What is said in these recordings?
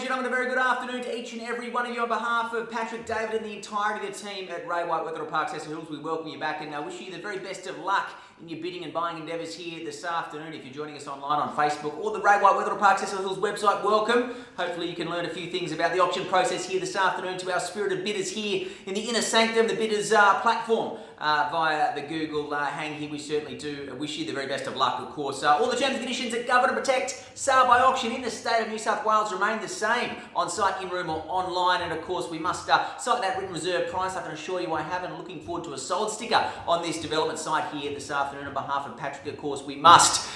gentlemen, a very good afternoon to each and every one of you. On behalf of Patrick, David and the entirety of the team at Ray White, Wetherill Park, Cecil Hills, we welcome you back and wish you the very best of luck in your bidding and buying endeavours here this afternoon. If you're joining us online on Facebook or the Ray White, Wetherill Park, Cecil Hills website, welcome. Hopefully you can learn a few things about the auction process here this afternoon to our spirited bidders here in the inner sanctum, the bidders platform via the Google hang here. We certainly do wish you the very best of luck, of course. All the terms and conditions that govern and protect sale by auction in the state of New South Wales remain the same on site, in room or online, and of course we must cite that written reserve price. I can assure you I haven't. Looking forward to a sold sticker on this development site here this afternoon. On behalf of Patrick, of course, we must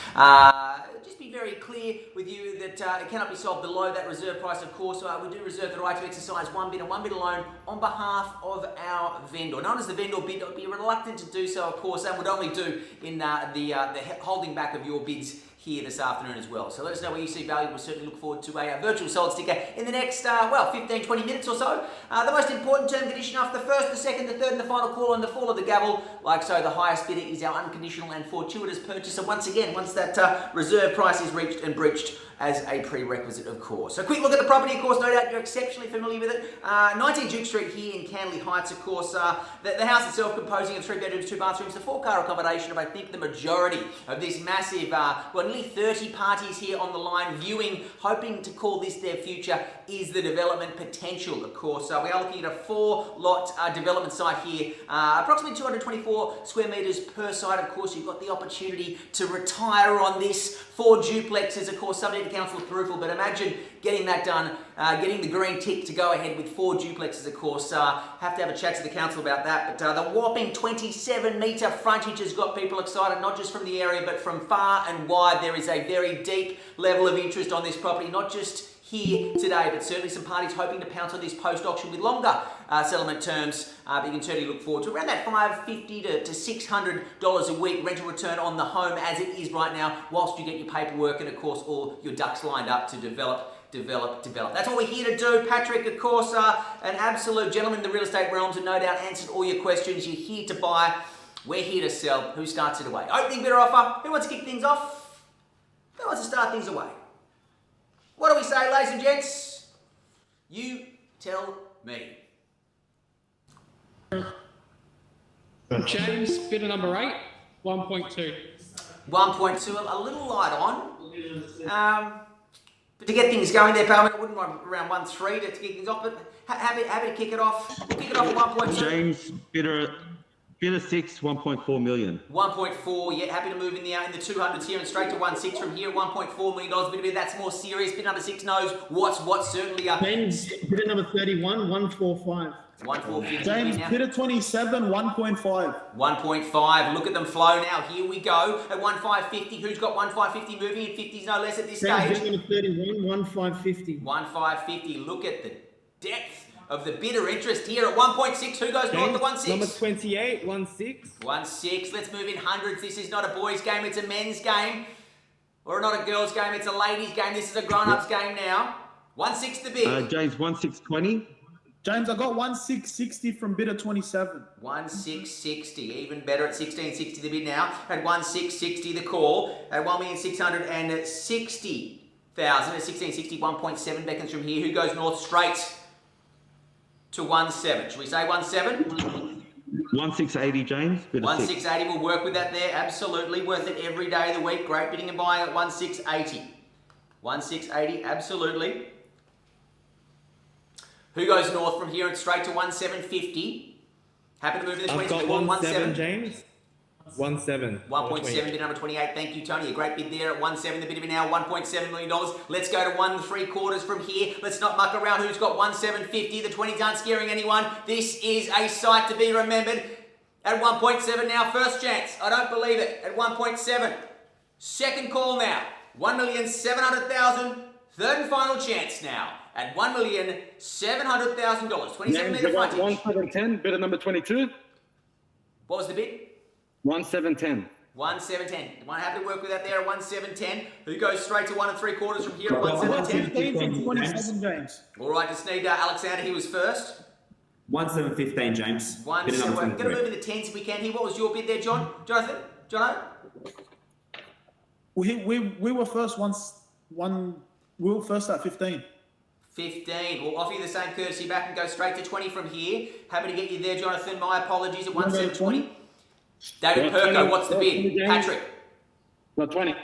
just be very clear with you that it cannot be sold below that reserve price. Of course, we do reserve the right to exercise one bid and one bid alone on behalf of our vendor. Known as the vendor bid, I'd be reluctant to do so, of course, and would only do in the holding back of your bids here this afternoon as well. So let us know where you see value. We'll certainly look forward to a virtual sold sticker in the next, 15, 20 minutes or so. The most important term condition after the first, the second, the third and the final call and the fall of the gavel, like so, the highest bidder is our unconditional and fortuitous purchaser. Once again, once that reserve price is reached and breached as a prerequisite, of course. So a quick look at the property, of course, no doubt you're exceptionally familiar with it. 19 Duke Street here in Canley Heights, of course. The house itself composing of 3 bedrooms, 2 bathrooms, the 4-car accommodation of, I think, the majority of this massive, nearly 30 parties here on the line viewing, hoping to call this their future, is the development potential, of course. We are looking at a 4-lot development site here, approximately 224 square metres per site. Of course, you've got the opportunity to retire on this. 4 duplexes, of course, subject to council approval, but imagine getting that done, getting the green tick to go ahead with 4 duplexes, of course. Have to have a chat to the council about that, but the whopping 27-metre frontage has got people excited, not just from the area, but from far and wide. There is a very deep level of interest on this property, not just here today, but certainly some parties hoping to pounce on this post-auction with longer settlement terms. But you can certainly look forward to around that $550 to $600 a week rental return on the home as it is right now, whilst you get your paperwork and, of course, all your ducks lined up to develop. That's what we're here to do. Patrick, of course, an absolute gentleman in the real estate realms, and no doubt answered all your questions. You're here to buy. We're here to sell. Who starts it away? Opening bidder offer. Who wants to kick things off? Who wants to start things away? What do we say, ladies and gents? You tell me. James, bidder number 8, 1.2. 1.2, a little light on. But to get things going there, pal, I wouldn't want around 1.3 to kick things off, but happy to kick it off. We'll kick it off at 1.2. James, bidder 6, 1.4 million. 1.4, yeah, happy to move in the 200s here and straight to 1.6 from here. $1.4 million, bit that's more serious. Bid number 6 knows what's certainly James, bidder number 31, 145. 1.450. James, bidder 27, 1.5. 1.5. Look at them flow now. Here we go at 1.550. Who's got 1.550 moving in 50s no less at this James, stage? bidder number 31, 1.550. 1.550. Look at the depth of the bidder interest here at 1.6. Who goes north to 1.6? Number 28, 1.6. 1.6. Let's move in hundreds. This is not a boys' game. It's a men's game. Or not a girls' game. It's a ladies' game. This is a grown-ups game now. 1.6 the bid. James, 1.620. James, I got 1.660 from bidder 27. 1.660, even better at 16.60 the bid now. At 1.660 the call. At 1,660,000 at 16.60, 1.7 beckons from here. Who goes north straight to 1.7? Should we say 1.7? 1.680, James. 1.680, we'll work with that there. Absolutely worth it every day of the week. Great bidding and buying at 1.680. 1.680, absolutely. Who goes north from here and straight to 1.750? Happy to move in the 20s. I've got 1.7, James. 1.7. 1.7 bid number 28. Thank you, Tony. A great bid there at 1.7. The bid of it now, $1.7 million. Let's go to 1.75 from here. Let's not muck around. Who's got 1.750? The 20s aren't scaring anyone. This is a sight to be remembered. At 1.7 now, first chance. I don't believe it. At 1.7. Second call now. 1,700,000. Third and final chance now. At $1,700,000. 27 metre frontage. 1.710, bidder number 22. What was the bid? 1.710. 1.710. One happy to work with that there at 1.710. Who goes straight to 1.75 from here at 1.710? 27, James. All right, just need Alexander. He was first. 1.715, James. We're going to move in the 10s if we can here. What was your bid there, John? Jonathan? Jono? We were first we were first at 15. 15. We'll offer you the same courtesy back and go straight to 20 from here. Happy to get you there, Jonathan. My apologies at 1720. David Well, Perko, 20, what's the bid? James. Patrick. No, 20.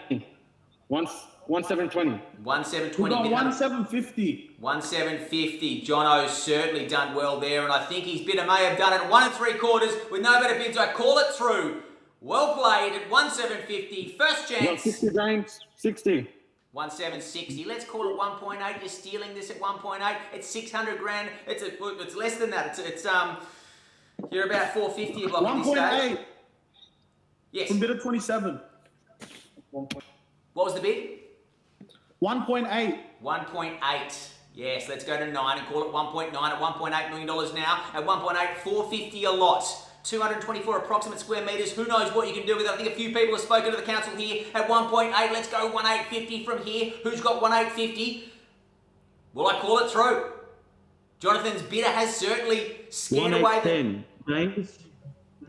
1720. 1720. We got bid number- 1750. 1750. Jono's certainly done well there, and I think his bidder may have done it at 1 3/4 with no better bids. I call it through. Well played at 1750. First No, chance. 60, James. 60. 1760. Let's call it 1.8. You're stealing this at 1.8. It's 600 grand. It's less than that. You're about 450 a block at this stage. 1.8 Yes. from bidder 27. What was the bid? 1.8. 1.8. Yes, let's go to 9 and call it 1.9 at $1.8 million now. At 1.8, 450 a lot. 224 approximate square metres. Who knows what you can do with it? I think a few people have spoken to the council here at 1.8. Let's go 1.850 from here. Who's got 1.850? Will I call it through? Jonathan's bidder has certainly scared away the... 1810, James.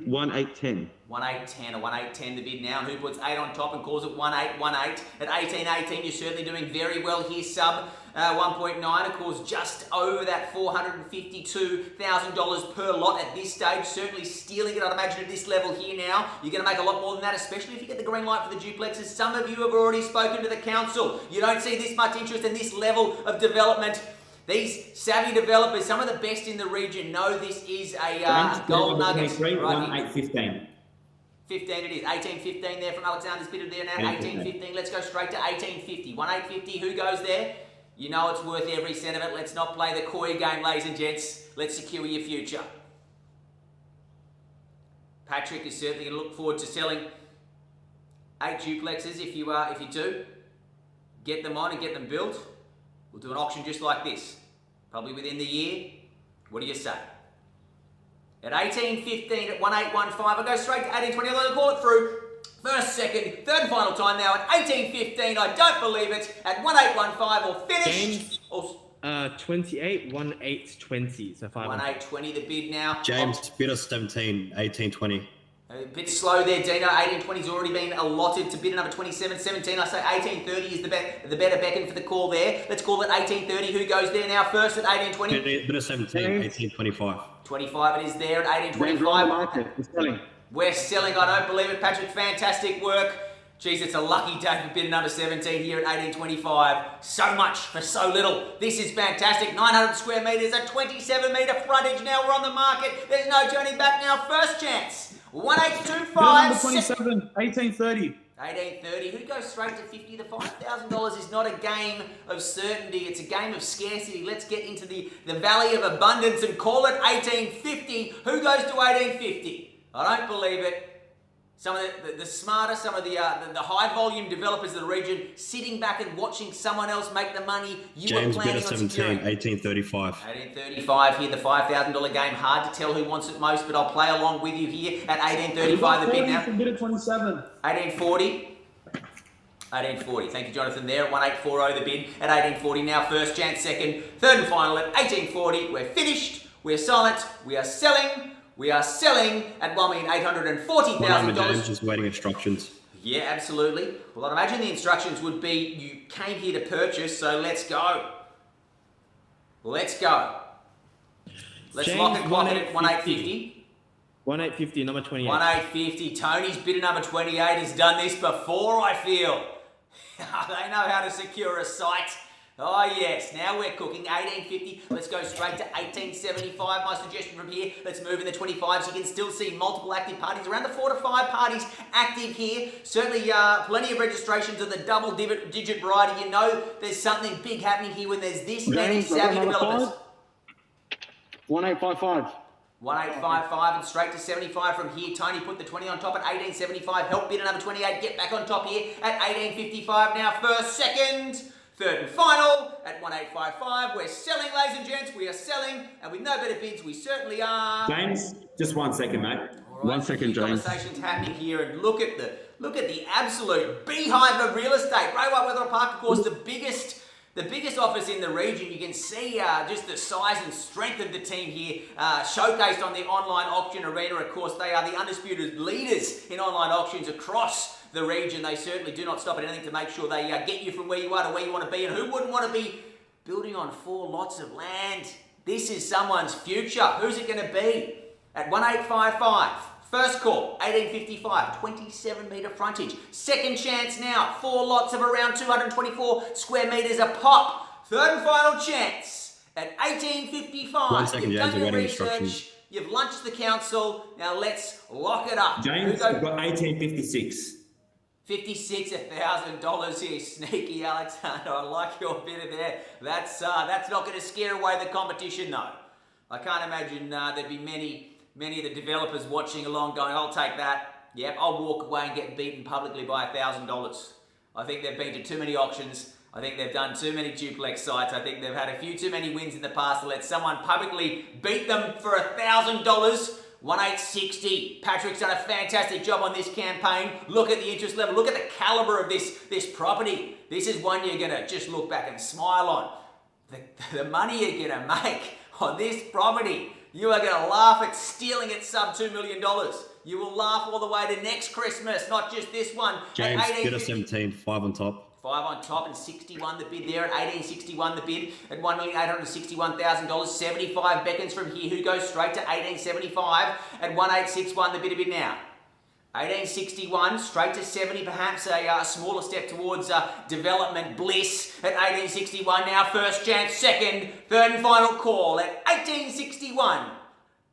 1810. 1.810 or 1.810 the bid now. Who puts 8 on top and calls it 1.818? At 18.18, you're certainly doing very well here. Sub 1.9, of course, just over that $452,000 per lot at this stage. Certainly stealing it, I'd imagine, at this level here now. You're going to make a lot more than that, especially if you get the green light for the duplexes. Some of you have already spoken to the council. You don't see this much interest in this level of development. These savvy developers, some of the best in the region, know this is a gold nugget. 1815. 15 it is. 18.15 there from Alexander's bidder there now. 18.15. Let's go straight to 18.50. 1.850. Who goes there? You know it's worth every cent of it. Let's not play the coy game, ladies and gents. Let's secure your future. Patrick is certainly going to look forward to selling 8 duplexes if you do. Get them on and get them built. We'll do an auction just like this. Probably within the year. What do you say? At 18.15 at 1.815, I'll go straight to 18.20. I'll call it through. First, second, third and final time now at 18.15. I don't believe it. At 1.815 or finished. James, 28, 1.820. So 5. 1.820 the bid now. James, bidder 17, 1820. A bit slow there, Dino. 18.20's already been allotted to bidder number 27. 17, I say 18.30 is the better beckon for the call there. Let's call it 18.30. Who goes there now first at 18.20? Bidder 17, 1825. 25 it is there at James, we're on the 18.25. market. We're selling. We're selling, I don't believe it. Patrick, fantastic work. Geez, it's a lucky day for bidder number 17 here at 18.25. So much for so little. This is fantastic. 900 square metres, a 27 metre frontage. Now we're on the market. There's no turning back now. First chance. 1825. Bidder number 27. 1830. 1830. Who goes straight to 50? The $5,000 is not a game of certainty. It's a game of scarcity. Let's get into the valley of abundance and call it 1850. Who goes to 1850? I don't believe it. Some of the smarter, some of the high volume developers of the region sitting back and watching someone else make the money. You James, were bidder planning on 17, securing. 1835. 1835 here, the $5,000 game. Hard to tell who wants it most, but I'll play along with you here at 1835 the bid now. from bidder 27. 1840. 1840. Thank you, Jonathan, there at 1840 the bid at 1840 now. First chance, second, third and final at 1840. We're finished. We're silent. We are selling. We are selling at $1,840,000. James, just waiting instructions. Yeah, absolutely. Well, I'd imagine the instructions would be you came here to purchase, so let's go. Let's go. Let's James, lock and clock it at 1850. 1.850, number 28. 1850. Tony's bidder number 28 has done this before, I feel. They know how to secure a site. Oh yes, now we're cooking. 1850. Let's go straight to 1875. My suggestion from here. Let's move in the 25s. You can still see multiple active parties, around the 4 to 5 parties active here. Certainly plenty of registrations of the double digit variety. You know there's something big happening here when there's this many James, savvy developers. 1855. 1855 and straight to 75 from here. Tony put the 20 on top at 1875. Help bidder number 28 get back on top here at 1855 now. First, second, third and final at 1855. We're selling, ladies and gents. We are selling, and with no better bids, we certainly are. James, just 1 second, mate. All right, 1 second, James. Conversations happening here, and look at the absolute beehive of real estate. Ray White Wetherill Park, of course, the biggest office in the region. You can see just the size and strength of the team here, showcased on the online auction arena. Of course, they are the undisputed leaders in online auctions across the region. They certainly do not stop at anything to make sure they get you from where you are to where you want to be. And who wouldn't want to be building on 4 lots of land. This is someone's future. Who's it going to be? At 1855. First call, 1855, 27 metre frontage. Second chance now, 4 lots of around 224 square metres a pop. Third and final chance at 1855. 1 second, You've James, done I'm your getting research, instructions. you've lunched the council, now let's lock it up. James, Who we've got 1856. $56,000 here, sneaky Alexander. I like your bit of there. That's not going to scare away the competition though. I can't imagine there'd be many of the developers watching along going, I'll take that. Yep, I'll walk away and get beaten publicly by $1,000. I think they've been to too many auctions. I think they've done too many duplex sites. I think they've had a few too many wins in the past to let someone publicly beat them for $1,000. 1860. Patrick's done a fantastic job on this campaign. Look at the interest level. Look at the caliber of this property. This is one you're going to just look back and smile on. The money you're going to make on this property. You are going to laugh at stealing it sub $2 million. You will laugh all the way to next Christmas, not just this one. James, bidder 17, 5 on top. 5 on top and 61 the bid there at 1861 the bid at $1,861,000. 75 beckons from here. Who goes straight to 1875 at 1861 the bid now. 1861 straight to 70, perhaps a smaller step towards development bliss at 1861 now. First chance, second, third and final call at 1861.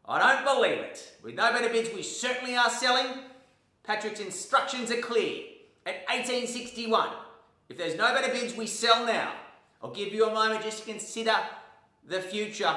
I don't believe it. With no better bids, we certainly are selling. Patrick's instructions are clear at 1861. If there's no better bids, we sell now. I'll give you a moment just to consider the future,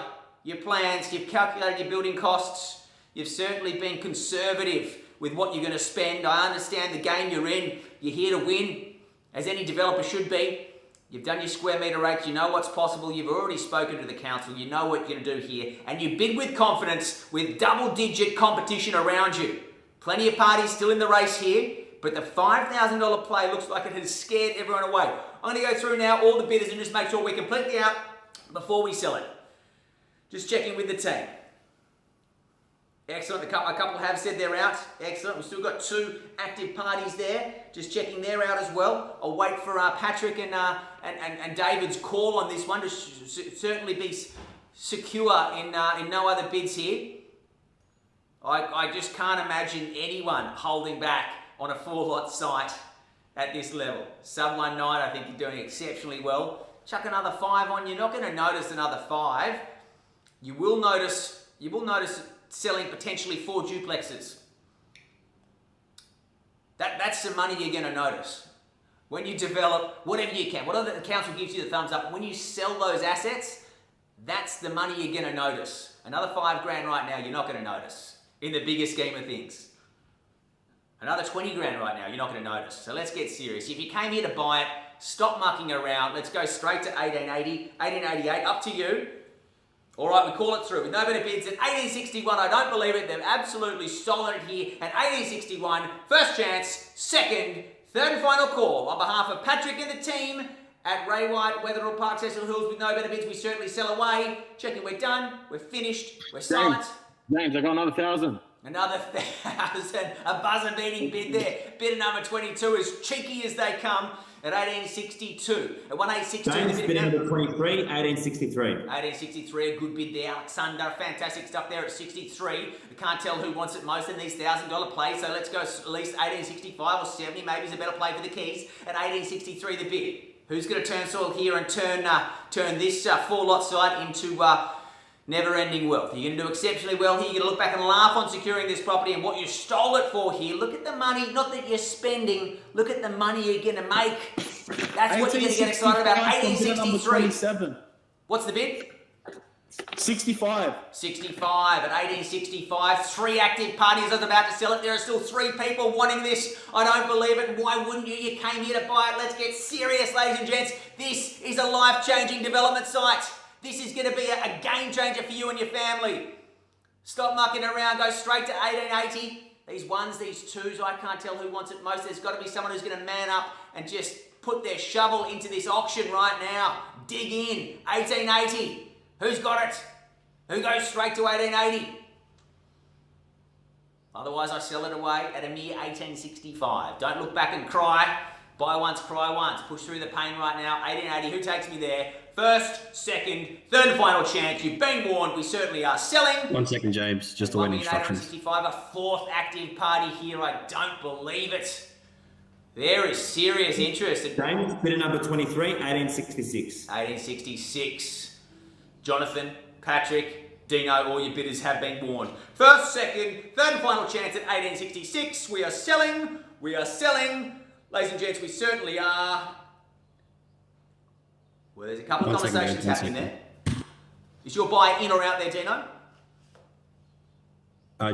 your plans. You've calculated your building costs. You've certainly been conservative with what you're going to spend. I understand the game you're in. You're here to win, as any developer should be. You've done your square metre rates. You know what's possible. You've already spoken to the council. You know what you're going to do here. And you bid with confidence with double-digit competition around you. Plenty of parties still in the race here. But the $5,000 play looks like it has scared everyone away. I'm going to go through now all the bidders and just make sure we're completely out before we sell it. Just checking with the team. Excellent. A couple have said they're out. Excellent. We've still got 2 active parties there. Just checking they're out as well. I'll wait for Patrick and David's call on this one to certainly be secure in no other bids here. I just can't imagine anyone holding back on a 4-lot site at this level. Sub 19, I think you're doing exceptionally well. Chuck another 5 on. You're not going to notice another 5. You will notice selling potentially 4 duplexes. That's the money you're going to notice. When you develop whatever you can, whatever the council gives you the thumbs up, when you sell those assets, that's the money you're going to notice. Another $5 grand right now, you're not going to notice in the bigger scheme of things. Another 20 grand right now, you're not going to notice. So let's get serious. If you came here to buy it, stop mucking around. Let's go straight to 1880, 1888, up to you. All right, we call it through. With no better bids at 1861, I don't believe it. They've absolutely stolen it here at 1861. First chance, second, third and final call. On behalf of Patrick and the team at Ray White, Wetherill Park, Cecil Hills, with no better bids, we certainly sell away. Checking we're done, we're finished, we're silent. James, I got another 1,000. Another 1,000, a buzzer-beating bid there. Bidder number 22, as cheeky as they come, at 1862. At 1862, James, bid number 23, 1863. 1863, a good bid there. Alexander, fantastic stuff there at 63. We can't tell who wants it most in these $1,000 plays, so let's go at least 1865 or 70. Maybe it's a better play for the keys. At 1863, the bid. Who's going to turn soil here and turn this 4-lot site into never-ending wealth? You're going to do exceptionally well here. You're going to look back and laugh on securing this property and what you stole it for here. Look at the money, not that you're spending. Look at the money you're going to make. That's what you're going to get excited about. 1863. What's the bid? 65. 65 at 1865. 3 active parties are about to sell it. There are still 3 people wanting this. I don't believe it. Why wouldn't you? You came here to buy it. Let's get serious, ladies and gents. This is a life-changing development site. This is going to be a game changer for you and your family. Stop mucking around. Go straight to 1880. These 1s, these 2s, I can't tell who wants it most. There's got to be someone who's going to man up and just put their shovel into this auction right now. Dig in. 1880. Who's got it? Who goes straight to 1880? Otherwise, I sell it away at a mere 1865. Don't look back and cry. Buy once, cry once. Push through the pain right now. 1880. Who takes me there? First, second, third and final chance. You've been warned. We certainly are selling. 1 second, James. Just awaiting instructions. 1,865, a fourth active party here. I don't believe it. There is serious interest. James, bidder number 23, 1866. 1866. Jonathan, Patrick, Dino, all your bidders have been warned. First, second, third and final chance at 1866. We are selling. We are selling. Ladies and gents, we certainly are. Well, there's a couple of conversations happening there. Is your buy in or out there, Dino?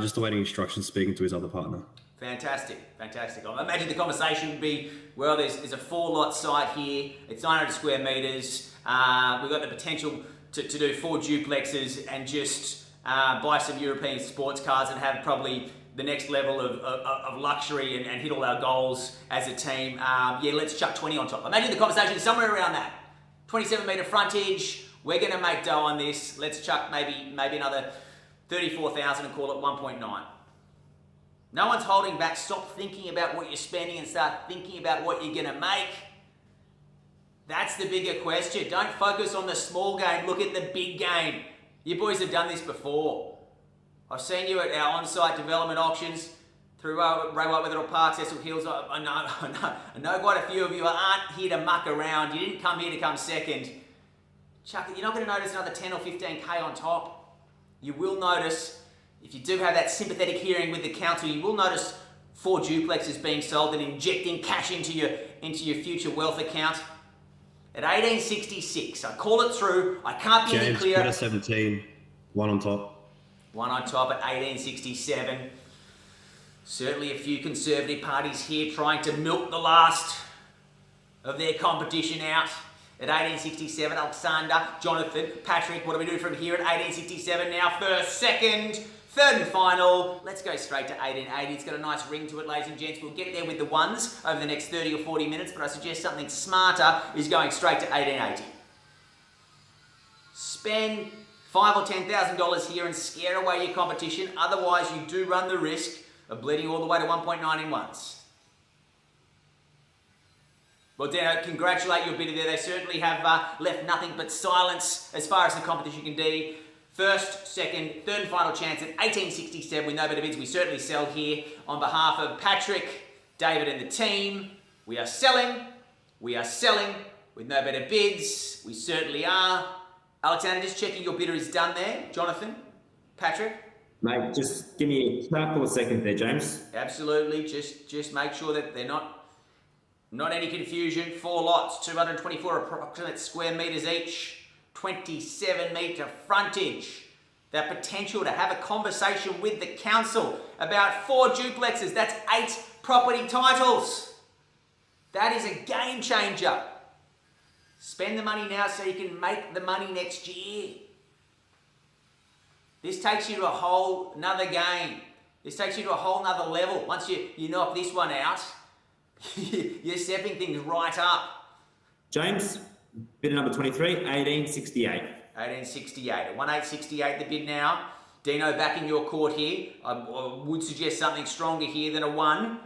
Just awaiting instructions, speaking to his other partner. Fantastic, fantastic. I imagine the conversation would be, well, there's a 4-lot site here. It's 900 square metres. We've got the potential to do 4 duplexes and just buy some European sports cars and have probably the next level of luxury and hit all our goals as a team. Yeah, let's chuck 20 on top. Imagine the conversation somewhere around that. 27 metre frontage. We're going to make dough on this. Let's chuck maybe another 34,000 and call it 1.9. No one's holding back. Stop thinking about what you're spending and start thinking about what you're going to make. That's the bigger question. Don't focus on the small game. Look at the big game. You boys have done this before. I've seen you at our on-site development auctions through Ray White Wetherill Park, Cecil Hills. I know quite a few of you aren't here to muck around. You didn't come here to come second. Chuck, you're not going to notice another 10 or 15K on top. You will notice, if you do have that sympathetic hearing with the council, you will notice 4 duplexes being sold and injecting cash into your future wealth account. At 1866, I call it through. I can't be any clearer. James, bidder 17, 1 on top. 1 on top at 1867. Certainly a few conservative parties here trying to milk the last of their competition out. At 1867, Alexander, Jonathan, Patrick, what do we do from here at 1867 now? First, second, third and final. Let's go straight to 1880. It's got a nice ring to it, ladies and gents. We'll get there with the ones over the next 30 or 40 minutes, but I suggest something smarter is going straight to 1880. Spend $5,000 or $10,000 here and scare away your competition. Otherwise, you do run the risk of bleeding all the way to 1.9 in ones. Well, Dan, congratulate your bidder there. They certainly have left nothing but silence as far as the competition can be. First, second, third and final chance at 1867 with no better bids. We certainly sell here on behalf of Patrick, David and the team. We are selling with no better bids. We certainly are. Alexander, just checking your bidder is done there. Jonathan, Patrick. Mate, just give me a couple of seconds there, James. Absolutely. Just make sure that they're not any confusion. 4 lots, 224 approximate square metres each, 27 metre frontage. That potential to have a conversation with the council about 4 duplexes. That's 8 property titles. That is a game changer. Spend the money now so you can make the money next year. This takes you to a whole nother game. This takes you to a whole nother level. Once you knock this one out, you're stepping things right up. James, bidder number 23, 1868. 1868. At 1868 the bid now. Dino back in your court here. I would suggest something stronger here than a 1.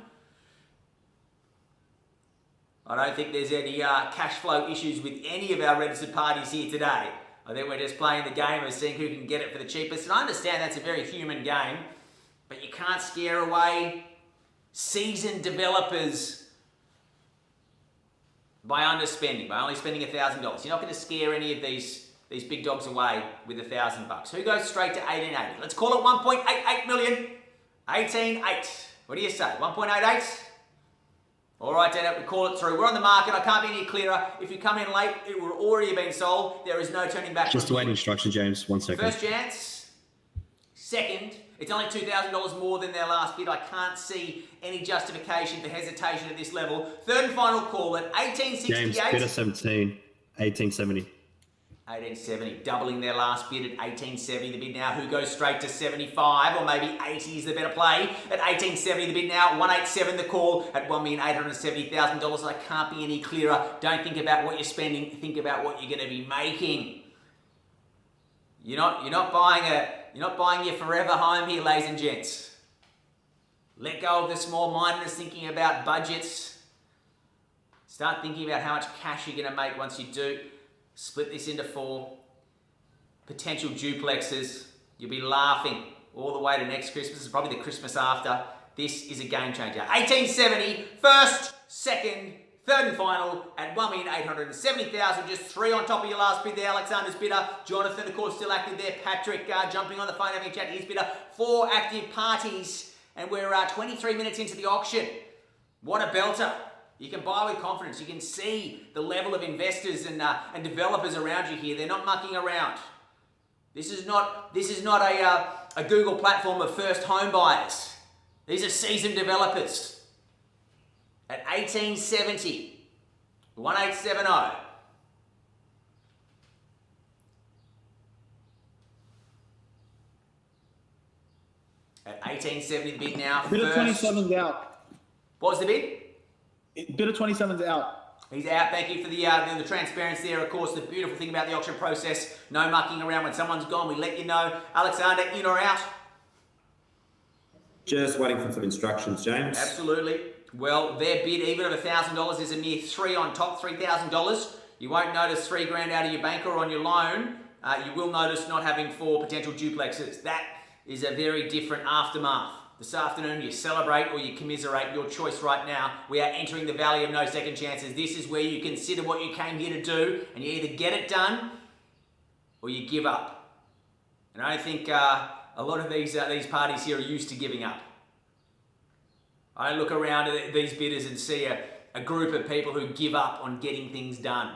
I don't think there's any cash flow issues with any of our registered parties here today. I think we're just playing the game of seeing who can get it for the cheapest. And I understand that's a very human game, but you can't scare away seasoned developers by underspending, by only spending $1,000. You're not going to scare any of these big dogs away with $1,000. Who goes straight to 1880? Let's call it 1.88 million. 18.8. What do you say? 1.88? All right, Dad, we call it through. We're on the market. I can't be any clearer. If you come in late, it will already have been sold. There is no turning back. Just awaiting instructions, James. 1 second. First chance. Second. It's only $2,000 more than their last bid. I can't see any justification for hesitation at this level. Third and final call at 1868. James, bidder 17, 1870. 1870, doubling their last bid at 1870. The bid now, who goes straight to 75 or maybe 80 is the better play. At 1870, the bid now, 187 the call at $1,870,000. I can't be any clearer. Don't think about what you're spending. Think about what you're going to be making. You're not buying your forever home here, ladies and gents. Let go of the small-mindedness, thinking about budgets. Start thinking about how much cash you're going to make once you do. Split this into 4. Potential duplexes. You'll be laughing all the way to next Christmas, and probably the Christmas after. This is a game changer. 1870, first, second, third and final at 1,870,000. Just 3 on top of your last bid there. Alexander's bidder. Jonathan, of course, still active there. Patrick jumping on the phone, having a chat. His bidder. 4 active parties. And we're 23 minutes into the auction. What a belter. You can buy with confidence. You can see the level of investors and developers around you here. They're not mucking around. This is not a Google platform of first home buyers. These are seasoned developers. At 1870, 1870. At 1870 the bid now. Bid of 27's out. What was the bid? Bid of 27's out. He's out. Thank you for the transparency there. Of course, the beautiful thing about the auction process, no mucking around. When someone's gone, we let you know. Alexander, in or out? Just waiting for some instructions, James. Absolutely. Well, their bid, even of $1,000, is a mere 3 on top, $3,000. You won't notice $3,000 out of your bank or on your loan. You will notice not having 4 potential duplexes. That is a very different aftermath. This afternoon, you celebrate or you commiserate, your choice right now. We are entering the valley of no second chances. This is where you consider what you came here to do, and you either get it done or you give up. And I don't think a lot of these parties here are used to giving up. I look around at these bidders and see a group of people who give up on getting things done.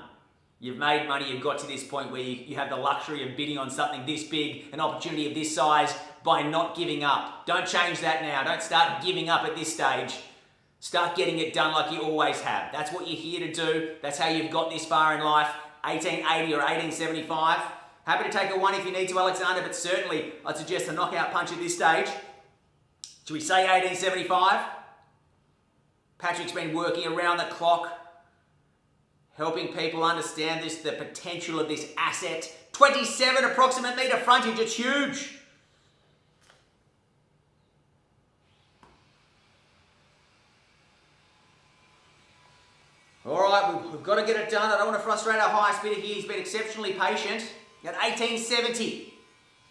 You've made money, you've got to this point where you have the luxury of bidding on something this big, an opportunity of this size, by not giving up. Don't change that now. Don't start giving up at this stage. Start getting it done like you always have. That's what you're here to do. That's how you've got this far in life. 1880 or 1875. Happy to take a 1 if you need to, Alexander, but certainly I'd suggest a knockout punch at this stage. Should we say 1875? Patrick's been working around the clock, helping people understand the potential of this asset. 27 approximate metre frontage, it's huge. All right, we've got to get it done. I don't want to frustrate our highest bidder here. He's been exceptionally patient. At 1870,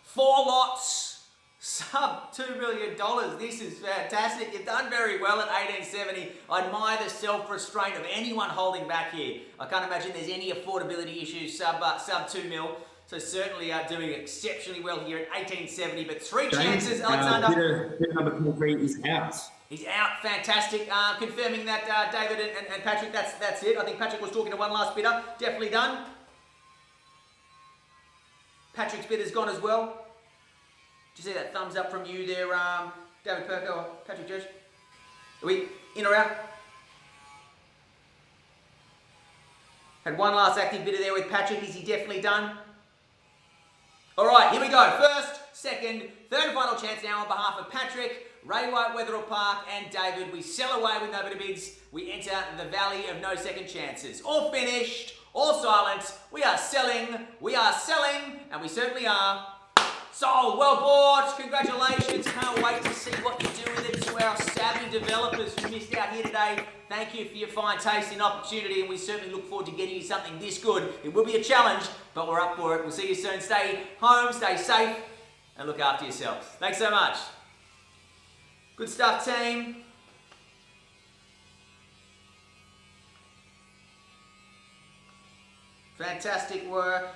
4 lots, sub $2 million. This is fantastic. You've done very well at 1870. I admire the self-restraint of anyone holding back here. I can't imagine there's any affordability issues sub 2 mil. So certainly doing exceptionally well here at 1870. But 3 chances, Alexander. Bidder number 23 is out. He's out, fantastic. Confirming that David and Patrick, that's it. I think Patrick was talking to one last bidder. Definitely done. Patrick's bidder's gone as well. Did you see that thumbs up from you there, David Perko or Patrick Judge? Are we in or out? Had one last active bidder there with Patrick. Is he definitely done? All right, here we go. First, second, third and final chance now on behalf of Patrick, Ray White, Wetherill Park, and David. We sell away with no better bids. We enter the valley of no second chances. All finished, all silent. We are selling, and we certainly are. Sold, well bought, congratulations. Can't wait to see what you do with it. To our savvy developers who missed out here today, thank you for your fine taste and opportunity, and we certainly look forward to getting you something this good. It will be a challenge, but we're up for it. We'll see you soon. Stay home, stay safe, and look after yourselves. Thanks so much. Good stuff, team. Fantastic work.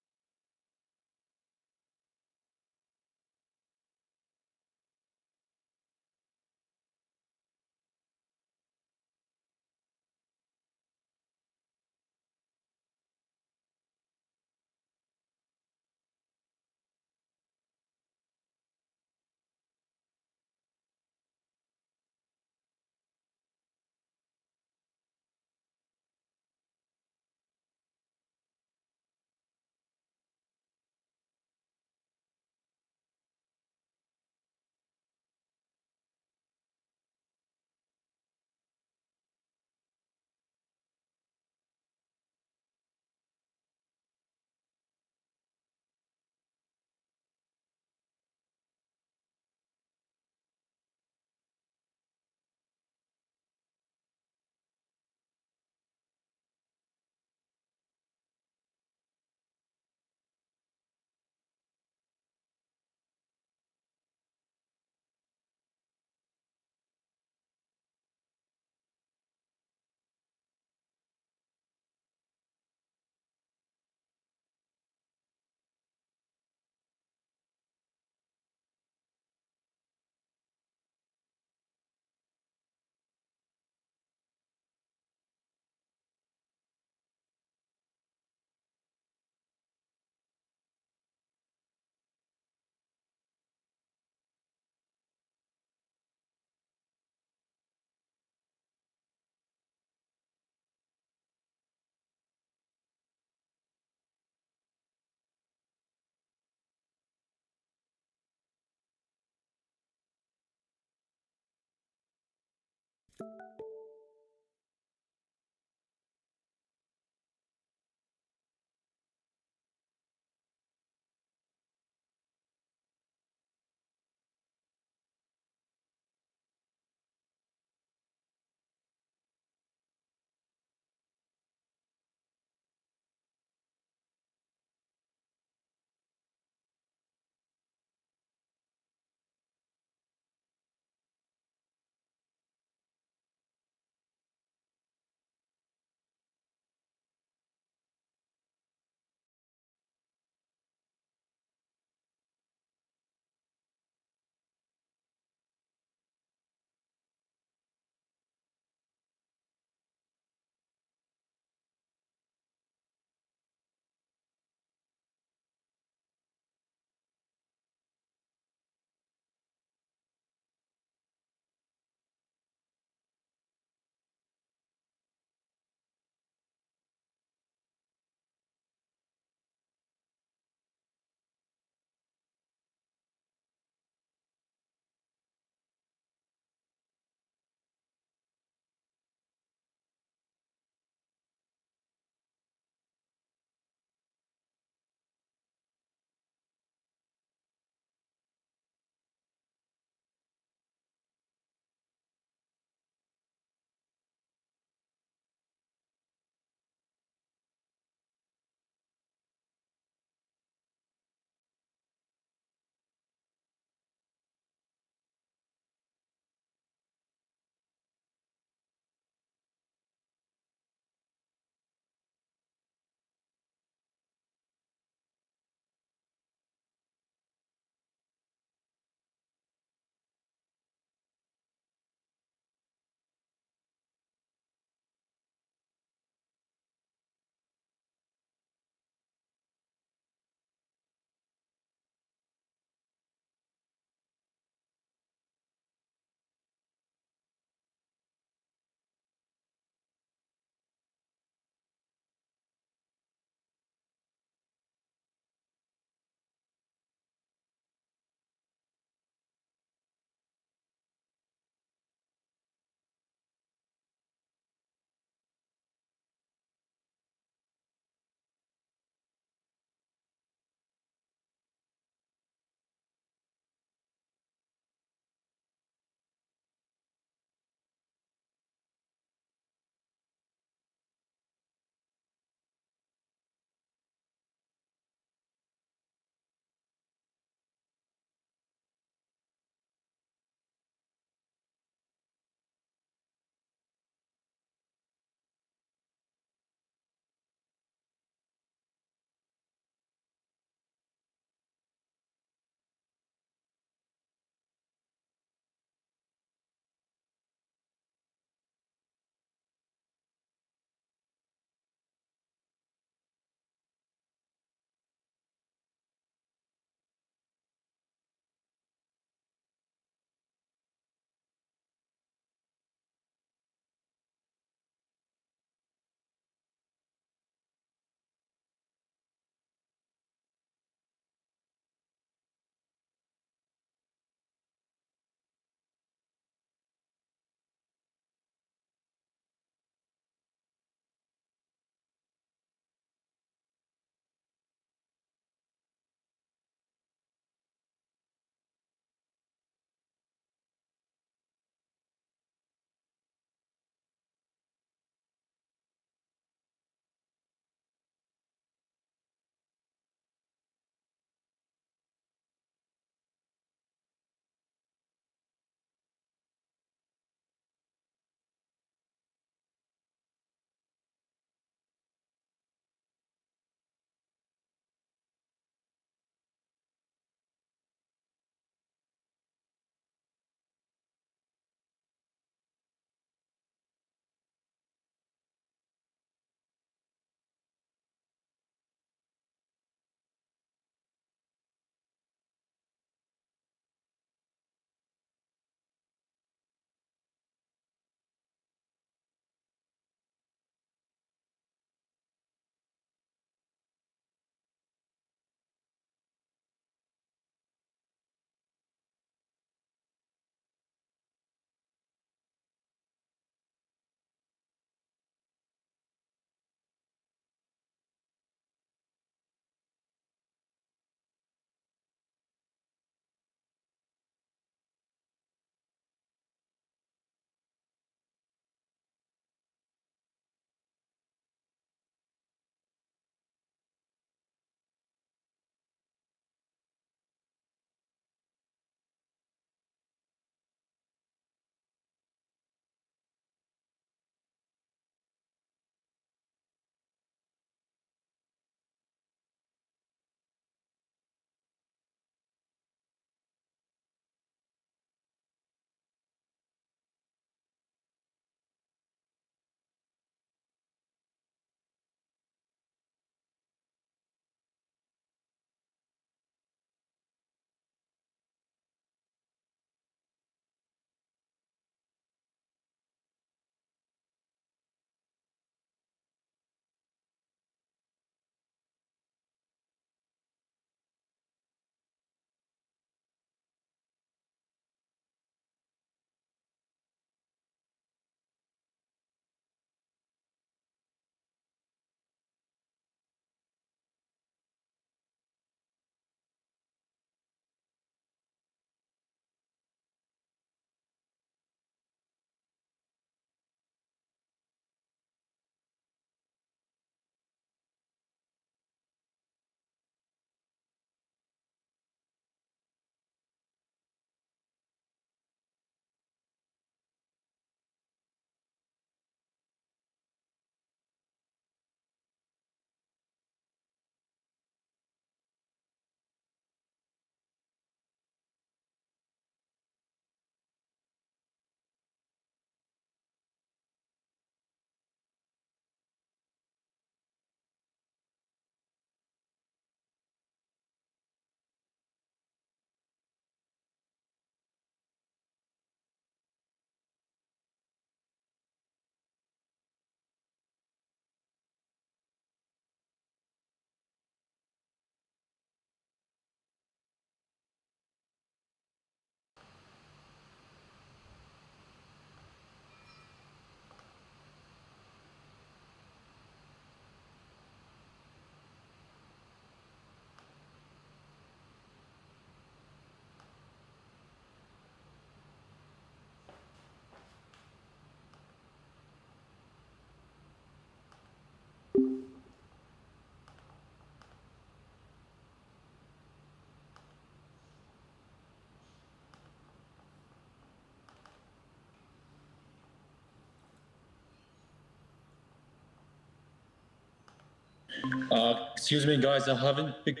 Excuse me, guys. I haven't picked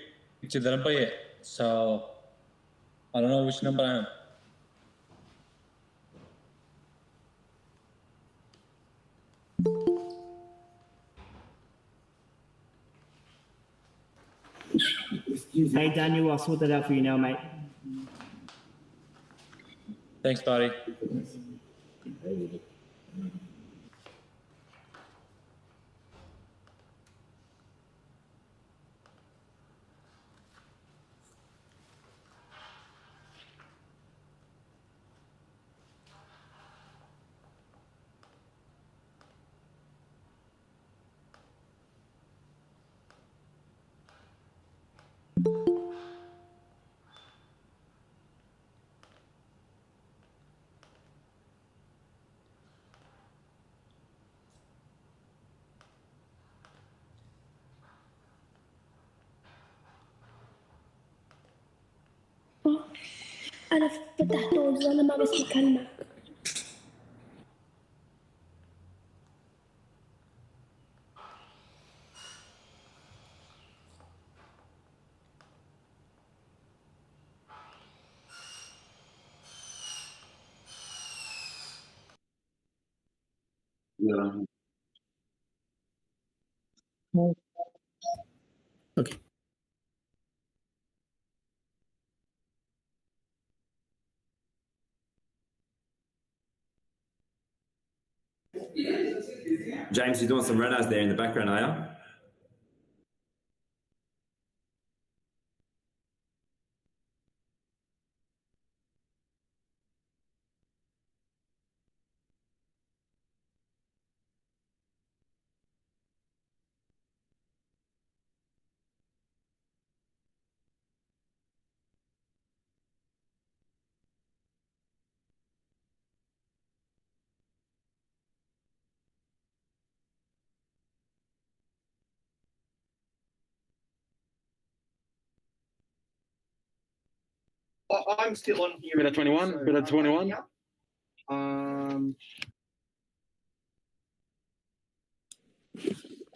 the number yet, so I don't know which number I am. Hey, Daniel, I'll sort that out for you now, mate. Thanks, buddy. أنا فتحت وأنا ما بس بكلمك. Okay. James, you're doing some renos there in the background, are you? I'm still on here. Bit of 21. Bit of 21.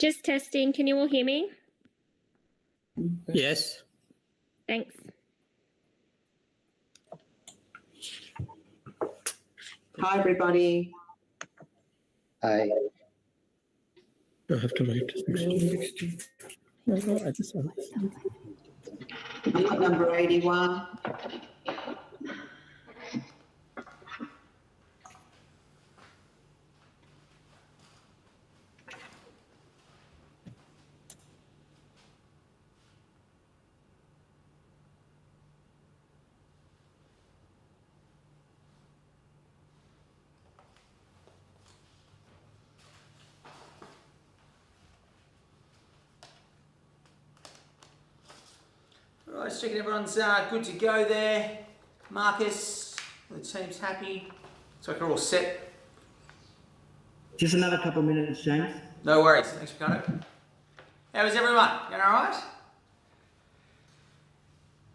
Just testing. Can you all hear me? Yes. Thanks. Hi, everybody. I have to wait. I just want I've got number 81. All right, just checking everyone's good to go there. Marcus, the team's happy. Looks like we're all set. Just another couple of minutes, James. No worries. Thanks for coming. How is everyone? Going all right?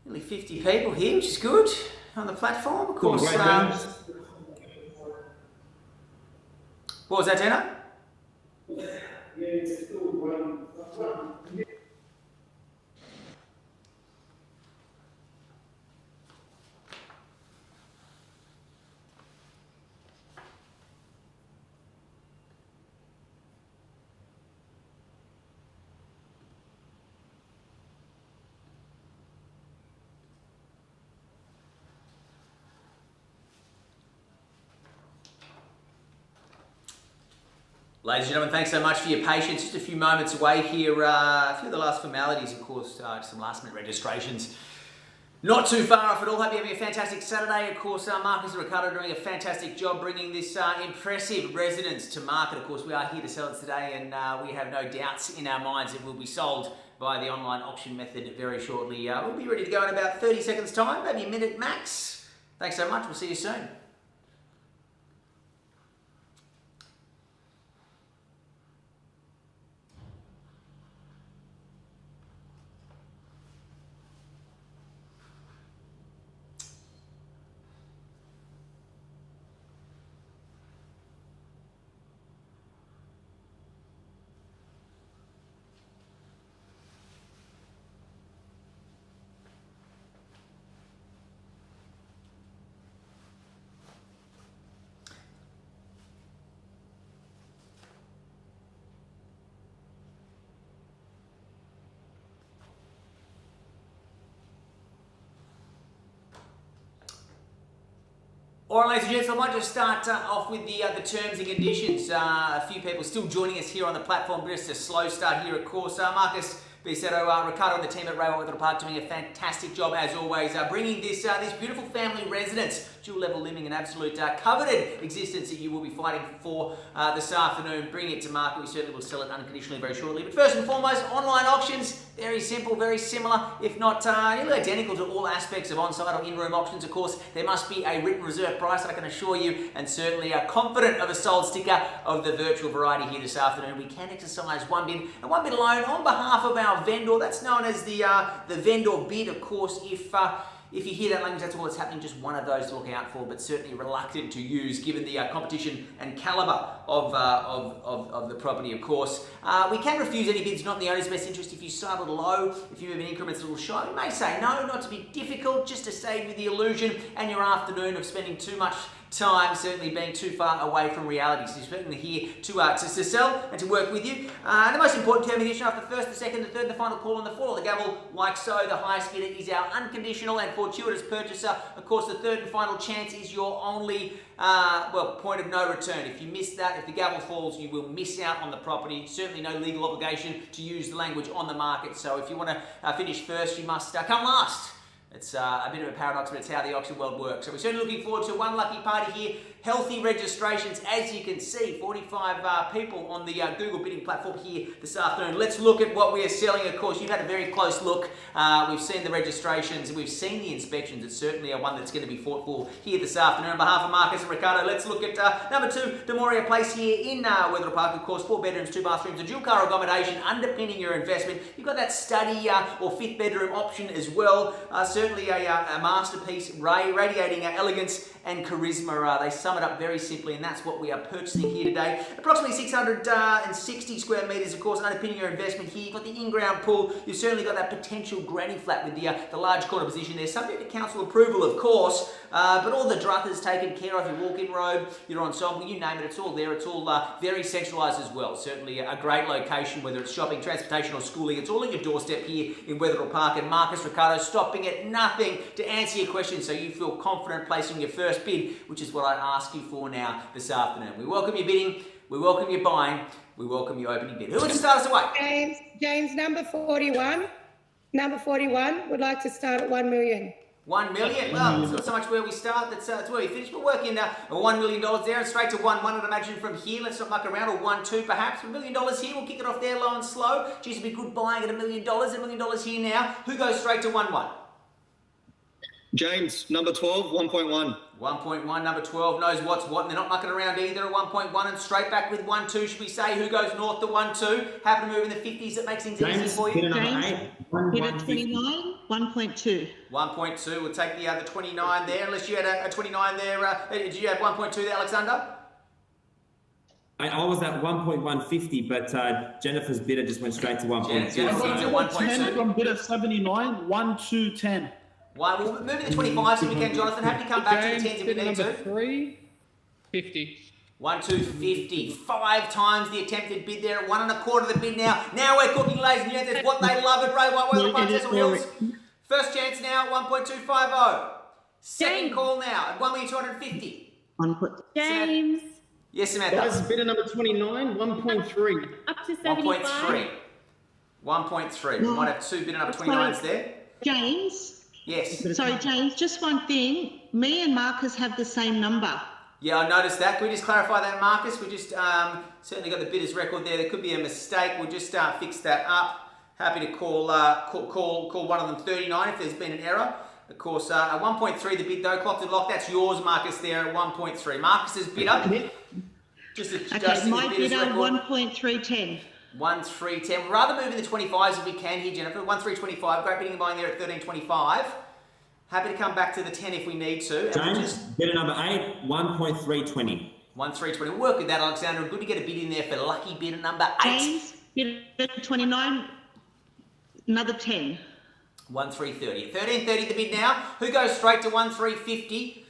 Nearly 50 people here, which is good on the platform. Of course. What was that, Dana? Ladies and gentlemen, thanks so much for your patience. Just a few moments away here. A few of the last formalities, of course, some last minute registrations. Not too far off at all. Hope you're having a fantastic Saturday. Of course, Marcus and Ricardo are doing a fantastic job bringing this impressive residence to market. Of course, we are here to sell it today, and we have no doubts in our minds it will be sold by the online auction method very shortly. We'll be ready to go in about 30 seconds time, maybe a minute max. Thanks so much. We'll see you soon. All right, ladies and gents, I might just start off with the terms and conditions. A few people still joining us here on the platform. Just a slow start here, of course. Marcus Bisetto, Ricardo and the team at Ray White Wetherill Park doing a fantastic job as always, bringing this beautiful family residence, dual level living, an absolute coveted existence that you will be fighting for this afternoon. Bringing it to market, we certainly will sell it unconditionally very shortly. But first and foremost, online auctions, very simple, very similar, if not nearly identical to all aspects of on-site or in-room auctions. Of course, there must be a written reserve price, I can assure you, and certainly confident of a sold sticker of the virtual variety here this afternoon. We can exercise one bid and one bid alone on behalf of our vendor. That's known as the vendor bid. Of course, if you hear that language, that's all that's happening. Just one of those to look out for, but certainly reluctant to use given the competition and calibre of the property, of course. We can refuse any bids not in the owner's best interest. If you start a little low, if you move in increments a little shy, we may say no, not to be difficult, just to save you the illusion and your afternoon of spending too much time certainly being too far away from reality. So you're certainly here to sell and to work with you. And the most important term and condition after the first, the second, the third, the final call on the fall of the gavel, like so. The highest bidder is our unconditional and fortuitous purchaser. Of course, the third and final chance is your only point of no return. If you miss that, if the gavel falls, you will miss out on the property. Certainly no legal obligation to use the language on the market. So if you want to finish first, you must come last. It's a bit of a paradox, but it's how the auction world works. So we're certainly looking forward to one lucky party here. Healthy registrations, as you can see, 45 people on the Google bidding platform here this afternoon. Let's look at what we are selling. Of course, you've had a very close look. We've seen the registrations, we've seen the inspections. It's certainly one that's going to be fought for here this afternoon. On behalf of Marcus and Ricardo, let's look at number 2, Demoria Place here in Wetherill Park. Of course, 4 bedrooms, 2 bathrooms, a dual car accommodation underpinning your investment. You've got that study or 5th bedroom option as well. Certainly a masterpiece, radiating elegance and charisma. They sum it up very simply, and that's what we are purchasing here today. Approximately 660 square metres, of course, underpinning your investment here. You've got the in-ground pool. You've certainly got that potential granny flat with the large corner position there, subject to council approval, of course, but all the druthers taken care of, your walk-in robe, your ensemble, you name it, it's all there. It's all very centralised as well. Certainly a great location, whether it's shopping, transportation or schooling. It's all at your doorstep here in Wetherill Park, and Marcus Ricardo stopping at nothing to answer your questions so you feel confident placing your first bid, which is what I ask you for now this afternoon. We welcome your bidding, we welcome your buying, we welcome your opening bid. Who would start us away? James, number 41 would like to start at 1 million. 1 million? Well, it's not so much where we start, that's where we finish. We're working $1 million there and straight to 1-1, I'd imagine, from here. Let's not muck around, or 1-2 perhaps. $1 million here, we'll kick it off there low and slow. Geez, it'd be good buying at $1 million, $1 million here now. Who goes straight to 1-1? James, number 12, 1.1. 1.1, number 12 knows what's what, and they're not mucking around either at 1.1, and straight back with 1-2. Should we say who goes north to 1-2? Happen to move in the 50s, that makes things easy for you. Bidder 29, 1.2. 1.2, we'll take the 29 there, unless you had a 29 there. Did you have 1.2 there, Alexander? I was at 1.150, but Jennifer's bidder just went straight to 1.2. Jennifer's at 1.2. From bidder 79, 1-2-10. Well, we'll move in the 25s if we can, Jonathan. Happy to come back to the 10s if we need to. 3, 50. 1-2-50. 5 times the attempted bid there. 1.25 the bid now. Now we're cooking, ladies and gents. It's what they love at Ray White Wetherill Park Cecil Hills. First chance now, 1.250. Second call now at 1,250,000. James. Yes, Samantha. Guys, bidder number 29, 1.3. Up to 75. 1.3. 1.3. We might have 2 bidder number 29s there. James? Yes. Sorry, James, just one thing. Me and Marcus have the same number. Yeah, I noticed that. Can we just clarify that, Marcus? We just certainly got the bidder's record there. There could be a mistake. We'll just fix that up. Happy to call one of them 39 if there's been an error. Of course, at 1.3 the bid though, clocked and locked. That's yours, Marcus, there at 1.3. Marcus's bidder. Just adjusting my the bidder's bidder, record. 1.310. 1.310. We'd rather move in the 25s if we can here, Jennifer. 1.325. Great bidding and buying there at 13.25. Happy to come back to the 10 if we need to. James, bidder number 8, 1.320. 1.320. Work with that, Alexander. Good to get a bid in there for lucky bidder number 8. James, bidder 29, another 10. 1.330. At 13.30 the bid now. Who goes straight to 1.350?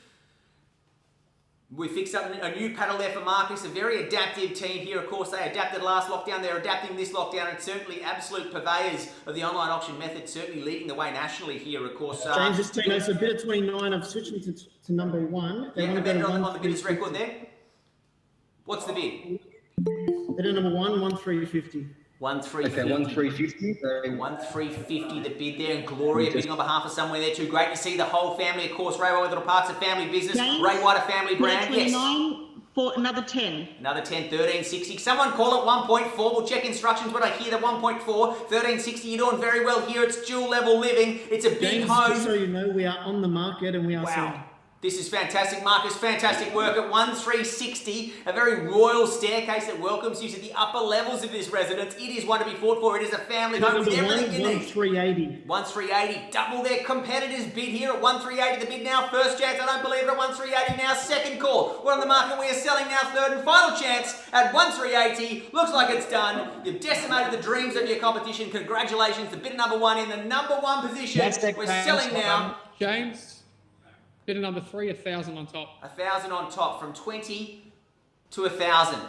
We fixed up a new paddle there for Marcus, a very adaptive team here. Of course, they adapted last lockdown, they're adapting this lockdown, and certainly absolute purveyors of the online auction method, certainly leading the way nationally here, of course. James, just to know, so bidder 29, I've switched them to number 1. They Yeah, want to go to on the bidder's record there. What's the bid? Bidder number 1, 1350. 1350. Okay, 1350. 1350 the bid there, and Gloria bidding on behalf of somewhere there too. Great to see the whole family, of course. Ray White Wetherill Park's a family business. James, Ray White, a family brand. Yes. 29 for another 10. Another 10, 1360. Someone call it 1.4. We'll check instructions when I hear the 1.4. 1360. You're doing very well here. It's dual level living. It's a big James, home. just so you know, we are on the market and we are selling. Wow. This is fantastic, Marcus. Fantastic work at 1360. A very royal staircase that welcomes you to the upper levels of this residence. It is one to be fought for. It is a family home with everything you need. 1380. 1380. Double their competitors' bid here at 1380. The bid now. First chance. I don't believe it at 1380 now. Second call. We're on the market. We are selling now. Third and final chance at 1380. Looks like it's done. You've decimated the dreams of your competition. Congratulations. The bidder number 1 in the number 1 position. We're selling now. James, bidder number 3, 1,000 on top. 1,000 on top, from 20 to 1,000.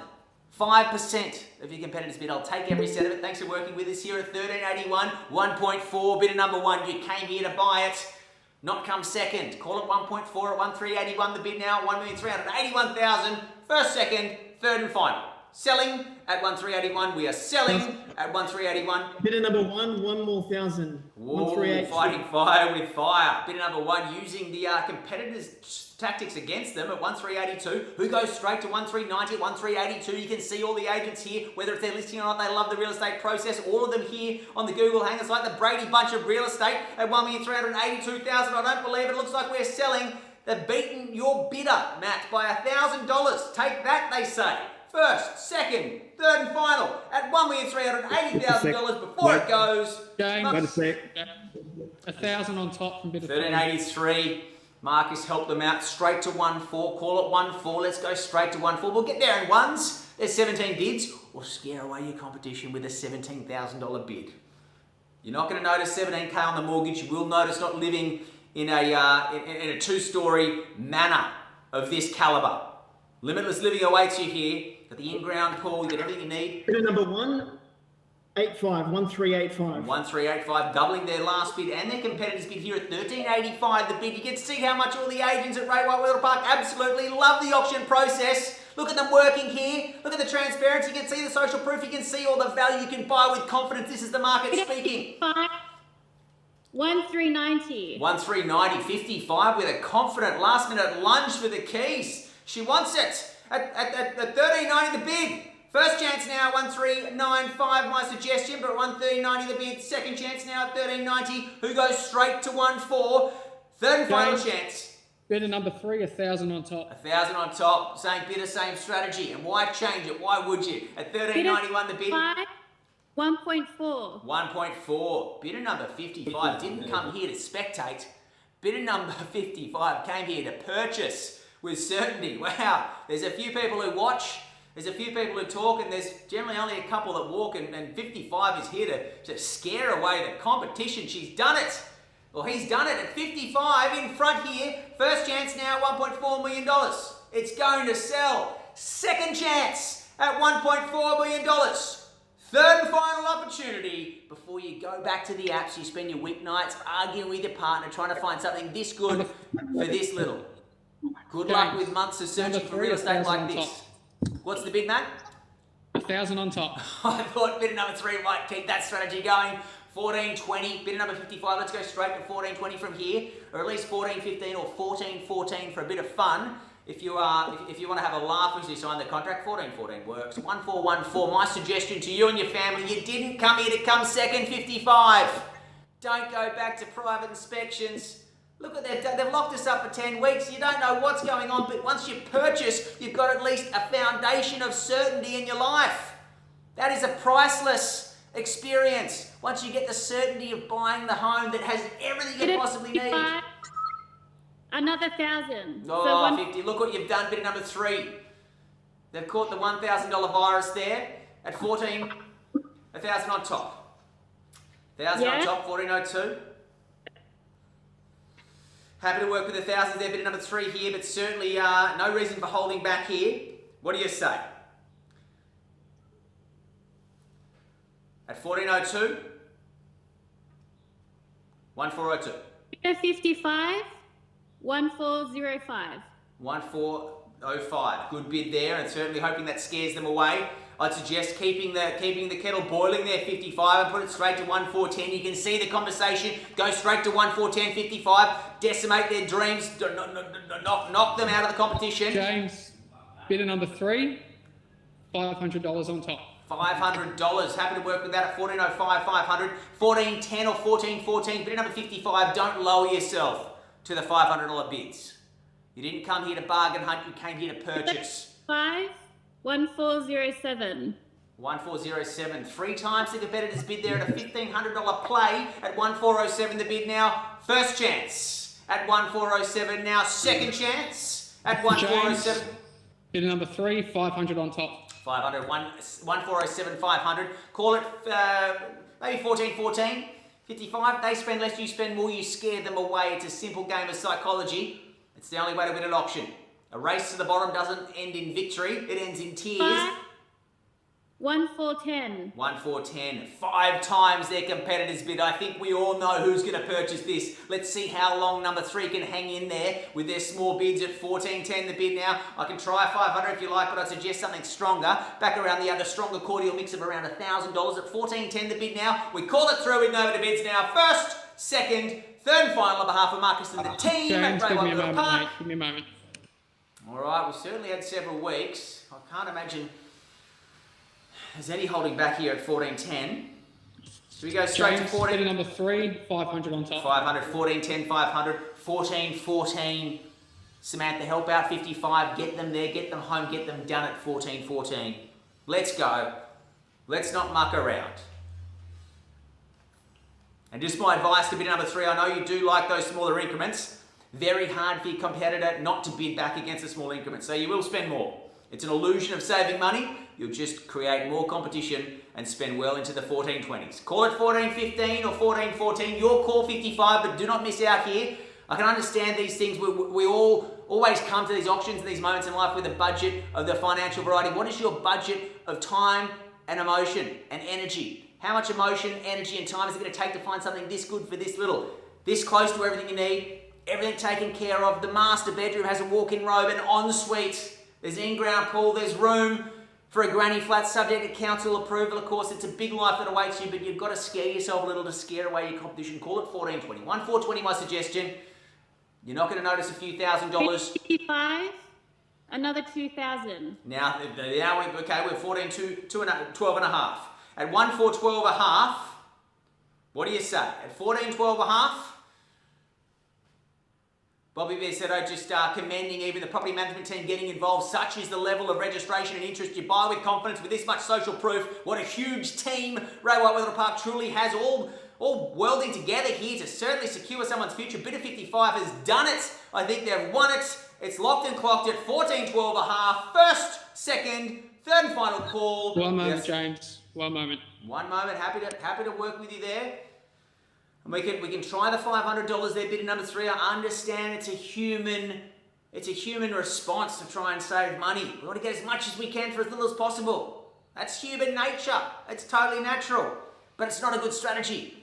5% of your competitors bid. I'll take every cent of it. Thanks for working with us here at 1381. 1.4, bidder number 1. You came here to buy it, not come second. Call it 1.4 at 1381. The bid now, 1,381,000. First, second, third and final. Selling at 1381. We are selling at 1381. Bidder number 1, 1 more 1,000. Whoa, 1382. fighting fire with fire. Bidder number 1 using the competitors' tactics against them at 1382. Who goes straight to 1390 at 1382? You can see all the agents here, whether it's their listing or not. They love the real estate process. All of them here on the Google hangers, like the Brady bunch of real estate at 1,382,000. I don't believe it. It looks like we're selling. They've beaten your bidder, Matt, by $1,000. Take that, they say. First, second, third and final at $1,380,000 before it goes. James, Wait a sec. 1,000 on top from bidder 3. 1383. Marcus helped them out straight to 1.4. Call it 1.4. Let's go straight to 1.4. We'll get there in ones. There's 17 bids, or scare away your competition with a $17,000 bid. You're not going to notice 17K on the mortgage. You will notice not living in a two-story manor of this caliber. Limitless living awaits you here. Got the in-ground pool. You got everything you need. Bidder number 1, 1385. 1385, doubling their last bid and their competitors' bid here at 1385. The bid. You can see how much all the agents at Ray White Wetherill Park absolutely love the auction process. Look at them working here. Look at the transparency. You can see the social proof. You can see all the value you can buy with confidence. This is the market speaking. 1390. 1390, 55 with a confident last-minute lunge for the keys. She wants it at 1390 the bid. First chance now, 1395, my suggestion, but at 1390 the bid. Second chance now at 1390. Who goes straight to 1.4? Third and final chance. Bidder number 3, 1,000 on top. 1,000 on top. Same bidder, same strategy. And why change it? Why would you? At 1391 the bid. 1.4. 1.4. Bidder number 55 didn't come here to spectate. Bidder number 55 came here to purchase with certainty. Wow. There's a few people who watch. There's a few people who talk, and there's generally only a couple that walk, and 55 is here to scare away the competition. She's done it. Well, he's done it at 55 in front here. First chance now, $1.4 million. It's going to sell. Second chance at $1.4 million. Third and final opportunity before you go back to the apps. You spend your weeknights arguing with your partner, trying to find something this good for this little. Good luck with months of searching for real estate like this. What's the bid, Matt? 1,000 on top. I thought bidder number 3 might keep that strategy going. 1420, bidder number 55. Let's go straight to 1420 from here, or at least 1415 or 1414 for a bit of fun. If you want to have a laugh as you sign the contract, 1414 works. 1414. My suggestion to you and your family: you didn't come here to come second. 55. Don't go back to private inspections. Look what they've done. They've locked us up for 10 weeks. You don't know what's going on, but once you purchase, you've got at least a foundation of certainty in your life. That is a priceless experience. Once you get the certainty of buying the home that has everything you possibly need. Another 1,000. Oh, 50. Look what you've done, bidder number 3. They've caught the $1,000 virus there at 14. 1,000 on top. 1,000 on top, 1402. Happy to work with the thousands there, bid number 3 here, but certainly no reason for holding back here. What do you say? At 14.02, 14.02. 55, 1405. 14.05. Good bid there, and certainly hoping that scares them away. I'd suggest keeping the kettle boiling there, 55, and put it straight to 1410. You can see the conversation go straight to 1410, 55, decimate their dreams, knock them out of the competition. James, bidder number 3, $500 on top. $500. Happy to work with that at 14.05, 500, 14.10 or 14.14. Bidder number 55. Don't lower yourself to the $500 bids. You didn't come here to bargain hunt. You came here to purchase. 5, 1407. 1407. 3 times the competitors bid there at a $1,500 play at 1407. The bid now. First chance at 1407. Now second chance at 1407. Bidder number 3, 500 on top. 500, 1407, 500. Call it maybe 1414, 55. They spend less, you spend more, you scare them away. It's a simple game of psychology. It's the only way to win an auction. A race to the bottom doesn't end in victory, it ends in tears. 1410. 1410. 5 times their competitors bid. I think we all know who's going to purchase this. Let's see how long number 3 can hang in there with their small bids at 1410 the bid now. I can try 500 if you like, but I'd suggest something stronger. Back around the other stronger cordial mix of around $1,000 at 1410 the bid now. We call it through with no to bids now. First, second, third and final on behalf of Marcus and the team. James, at give me a Raywhite moment, Park. mate. Give me a moment. All right, we've certainly had several weeks. I can't imagine there's any holding back here at 14.10. So we go straight James, to 14. bidder number 3, 500 on top. 500, 14.10, 500, 14.14. Samantha, help out 55. Get them there, get them home, get them done at 14.14. Let's go. Let's not muck around. And just my advice to bidder number 3, I know you do like those smaller increments. Very hard for your competitor not to bid back against the small increments, so you will spend more. It's an illusion of saving money. You'll just create more competition and spend well into the 1420s. Call it 1415 or 1414. Your call 55, but do not miss out here. I can understand these things. We all always come to these auctions and these moments in life with a budget of the financial variety. What is your budget of time and emotion and energy? How much emotion, energy, and time is it going to take to find something this good for this little? This close to everything you need, everything taken care of. The master bedroom has a walk-in robe, an ensuite. There's an in-ground pool, there's room for a granny flat subject to council approval. Of course, it's a big life that awaits you, but you've got to scare yourself a little to scare away your competition. Call it 1420. 1420, my suggestion. You're not going to notice a few $1,000s. 55, another 2,000. Now we're 12 and a half. At 1412 a half, what do you say? At 1412 a half, Bobby Becerro just commending even the property management team getting involved. Such is the level of registration and interest. You buy with confidence with this much social proof. What a huge team Raywhite Wetherill Park truly has, all welding together here to certainly secure someone's future. Bidder 55 has done it. I think they've won it. It's locked and clocked at 1412 a half. First, second, third and final call. One moment, James. One moment. One moment. Happy to work with you there. And we can try the $500 there, bidder number 3. I understand it's a human response to try and save money. We want to get as much as we can for as little as possible. That's human nature. It's totally natural. But it's not a good strategy.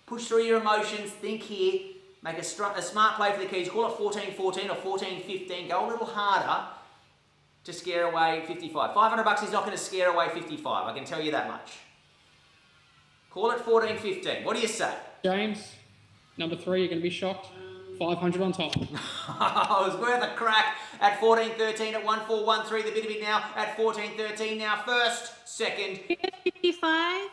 Push through your emotions, think here, make a smart play for the keys. Call it 14-14 or 14-15. Go a little harder to scare away 55. $500 is not going to scare away 55. I can tell you that much. Call it 14-15. What do you say? James, number 3, you're going to be shocked. 500 on top. It was worth a crack at 14-13 at 1413. The bid of it now at 14-13. Now first, second. 55,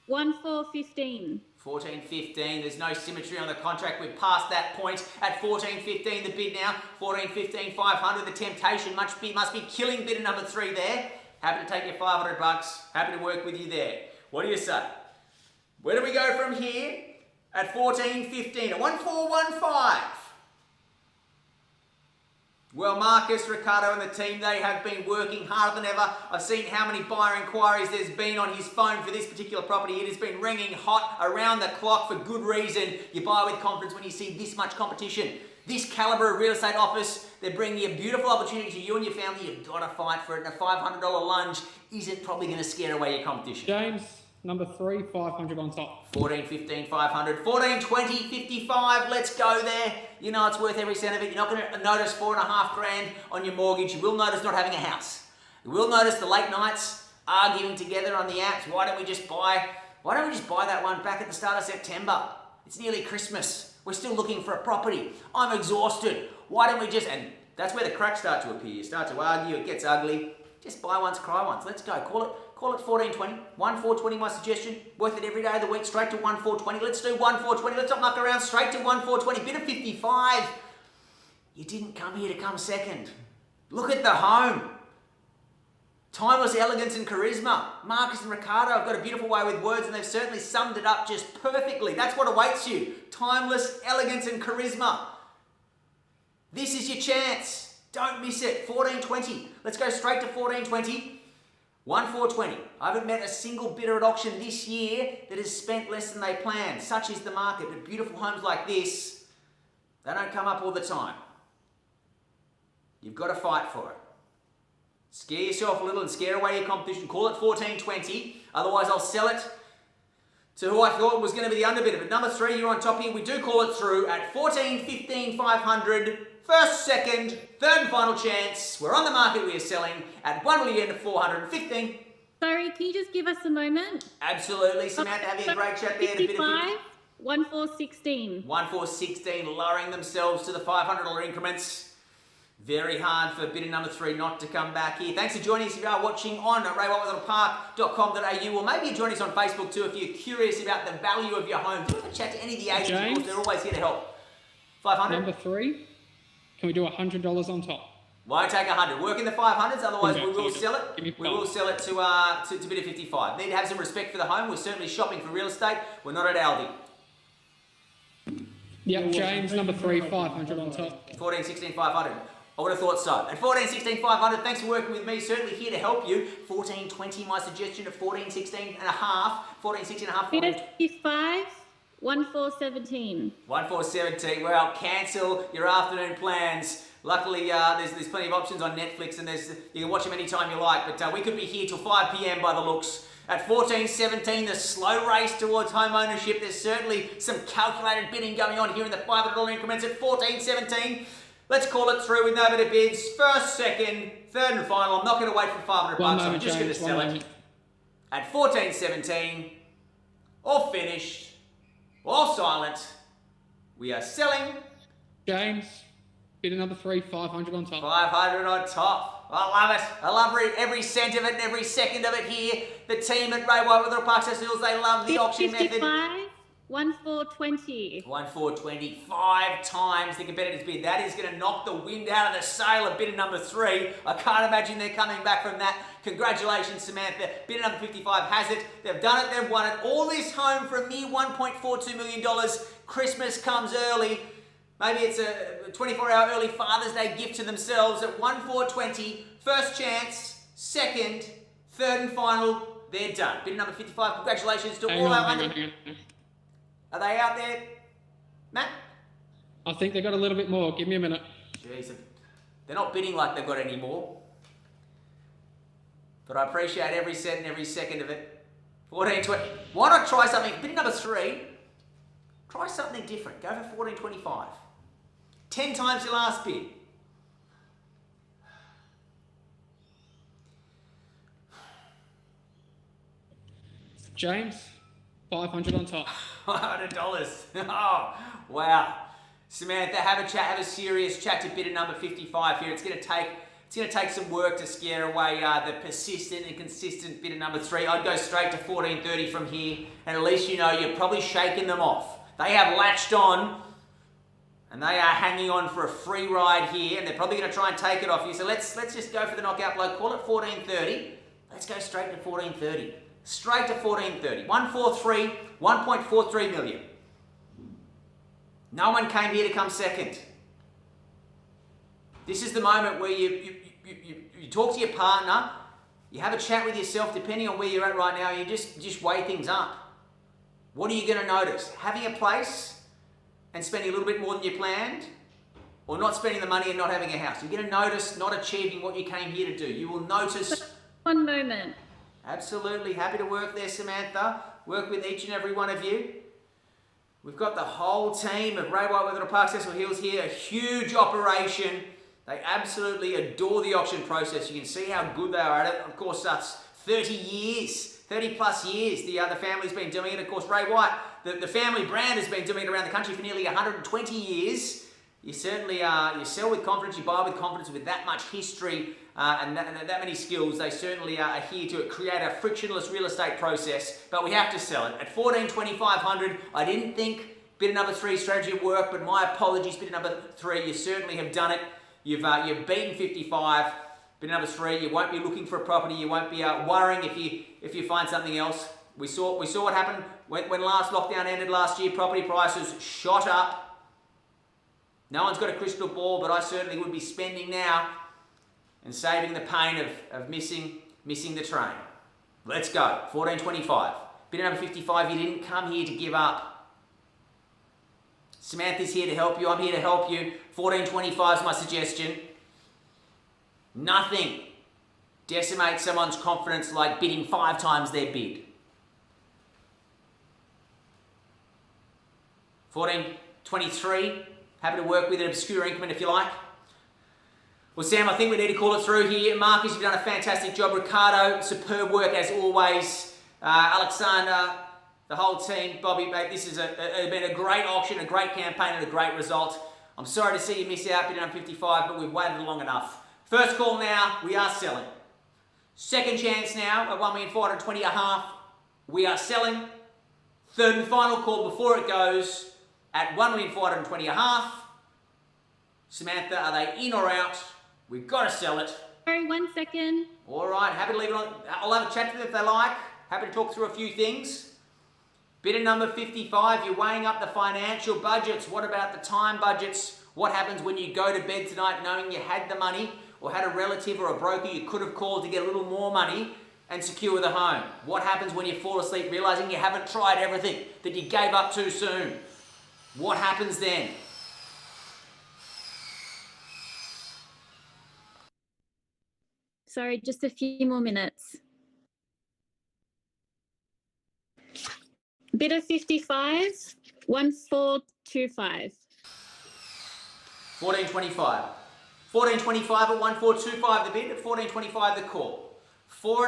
1415. 14-15. There's no symmetry on the contract. We've passed that point at 14-15. The bid now 14-15, 500. The temptation must be killing bidder number 3 there. Happy to take your $500. Happy to work with you there. What do you say? Where do we go from here? At 14-15, at 1415. Well, Marcus, Ricardo and the team, they have been working harder than ever. I've seen how many buyer inquiries there's been on his phone for this particular property. It has been ringing hot around the clock for good reason. You buy with confidence when you see this much competition. This calibre of real estate office, they're bringing a beautiful opportunity to you and your family. You've got to fight for it. And a $500 lunge isn't probably going to scare away your competition. James, number 3, 500 on top. 14, 15, 500. 14, 20, 55. Let's go there. You know it's worth every cent of it. You're not going to notice $4.5 grand on your mortgage. You will notice not having a house. You will notice the late nights arguing together on the apps. Why don't we just buy that one back at the start of September? It's nearly Christmas. We're still looking for a property. I'm exhausted. Why don't we just... And that's where the cracks start to appear. You start to argue. It gets ugly. Just buy once, cry once. Let's go. Call it 1420. 1420, my suggestion. Worth it every day of the week. Straight to 1420. Let's do 1420. Let's not muck around. Straight to 1420. Bid of 55. You didn't come here to come second. Look at the home. Timeless elegance and charisma. Marcus and Ricardo have got a beautiful way with words and they've certainly summed it up just perfectly. That's what awaits you. Timeless elegance and charisma. This is your chance. Don't miss it. 1420. Let's go straight to 1420. 1420. I haven't met a single bidder at auction this year that has spent less than they planned. Such is the market. But beautiful homes like this, they don't come up all the time. You've got to fight for it. Scare yourself a little and scare away your competition. Call it 1420. Otherwise, I'll sell it to who I thought was going to be the underbidder. But number 3, you're on top here. We do call it through at 14, 15, 500. First, second, third and final chance. We're on the market. We are selling at 1,415,000. Sorry, can you just give us a moment? Absolutely. Samantha, having a great chat there. 55, 1416. 1416, lowering themselves to the $500 increments. Very hard for bidder number 3 not to come back here. Thanks for joining us if you are watching on raywhitewetherill.com.au, or maybe you join us on Facebook too if you're curious about the value of your home. Do you want to chat to any of the agents? James? Of course, they're always here to help. 500? Number 3, can we do $100 on top? Won't take 100. Work in the 500s, otherwise we will Okay. sell Give me it. We will sell it to bid of 55. Need to have some respect for the home. We're certainly shopping for real estate. We're not at Aldi. Yep, James, number 3, 500 on top. 14, 16, 500. I would have thought so. At 14, 16, 500, thanks for working with me. Certainly here to help you. 14, 20, my suggestion of 14, 16 and a half. 14, 16 and a half. 55, 1417. 1417. Well, cancel your afternoon plans. Luckily, there's plenty of options on Netflix, and you can watch them anytime you like. But we could be here till 5 p.m. by the looks. At 1417, the slow race towards home ownership. There's certainly some calculated bidding going on here in the $500 increments at 1417. Let's call it through with no better bids. First, second, third and final. I'm not going to wait for $500. I'm just going to sell it. At 1417, all finished, all silent, we are selling. James, bidder number 3, 500 on top. 500 on top. I love it. I love every cent of it and every second of it here. The team at Ray White Wetherill Park Hills, they love the auction method. 55, 1420. 1420, 5 times the competitor's bid. That is going to knock the wind out of the sail of bidder number 3. I can't imagine they're coming back from that. Congratulations, Samantha. Bidder number 55 has it. They've done it. They've won it. All this home for a mere $1.42 million. Christmas comes early. Maybe it's a 24-hour early Father's Day gift to themselves at 1420. First chance, second, third and final. They're done. Bidder number 55. Congratulations to all our... Hang on. Are they out there, Matt? I think they got a little bit more. Give me a minute. Jeez, they're not bidding like they've got any more. But I appreciate every cent and every second of it. 1420. Why not try something? Bidding number 3. Try something different. Go for 1425. 10 times your last bid. James, 500 on top. $100. Oh, wow. Samantha, have a chat, have a serious chat to bidder number 55 here. It's going to take some work to scare away the persistent and consistent bidder number 3. I'd go straight to 1430 from here, and at least you know you're probably shaking them off. They have latched on, and they are hanging on for a free ride here, and they're probably going to try and take it off you. So let's just go for the knockout blow. Call it 1430. Let's go straight to 1430. Straight to 1430. 143, 1.43 million. No one came here to come second. This is the moment where you talk to your partner, you have a chat with yourself, depending on where you're at right now, you just weigh things up. What are you going to notice? Having a place and spending a little bit more than you planned, or not spending the money and not having a house? You're going to notice not achieving what you came here to do. You will notice... One moment. Absolutely. Happy to work there, Samantha. Work with each and every one of you. We've got the whole team of Ray White Wetherill Park Cecil Hills here. A huge operation. They absolutely adore the auction process. You can see how good they are at it. Of course, that's 30 years, 30 plus years the family's been doing it. Of course, Ray White, the family brand, has been doing it around the country for nearly 120 years. You certainly you sell with confidence, you buy with confidence. With that much history and that many skills, they certainly are here to create a frictionless real estate process. But we have to sell it at 14,2500. I didn't think bidder number 3 strategy would work, but my apologies, bidder number 3. You certainly have done it. You've beaten 55. Bidder number 3. You won't be looking for a property. You won't be worrying if you find something else. We saw what happened when last lockdown ended last year. Property prices shot up. No one's got a crystal ball, but I certainly would be spending now and saving the pain of missing the train. Let's go. 14.25. Bidder number 55, you didn't come here to give up. Samantha's here to help you. I'm here to help you. 14.25 is my suggestion. Nothing decimates someone's confidence like bidding 5 times their bid. 14.23. Happy to work with an obscure increment if you like. Well, Sam, I think we need to call it through here. Marcus, you've done a fantastic job. Ricardo, superb work as always. Alexander, the whole team. Bobby, mate, this has been a great auction, a great campaign, and a great result. I'm sorry to see you miss out, bid number 55, but we've waited long enough. First call now, we are selling. Second chance now at 1,420,500. We are selling. Third and final call before it goes at 1,420,500. Samantha, are they in or out? We've got to sell it. Sorry, 1 second. All right, happy to leave it on. I'll have a chat to them if they like. Happy to talk through a few things. Bidder number 55, you're weighing up the financial budgets. What about the time budgets? What happens when you go to bed tonight knowing you had the money or had a relative or a broker you could have called to get a little more money and secure the home? What happens when you fall asleep realizing you haven't tried everything, that you gave up too soon? What happens then? Sorry, just a few more minutes. Bidder 55, 1425. 14.25. 14.25 at 1,425 the bid, at 14.25 the call. $4,500.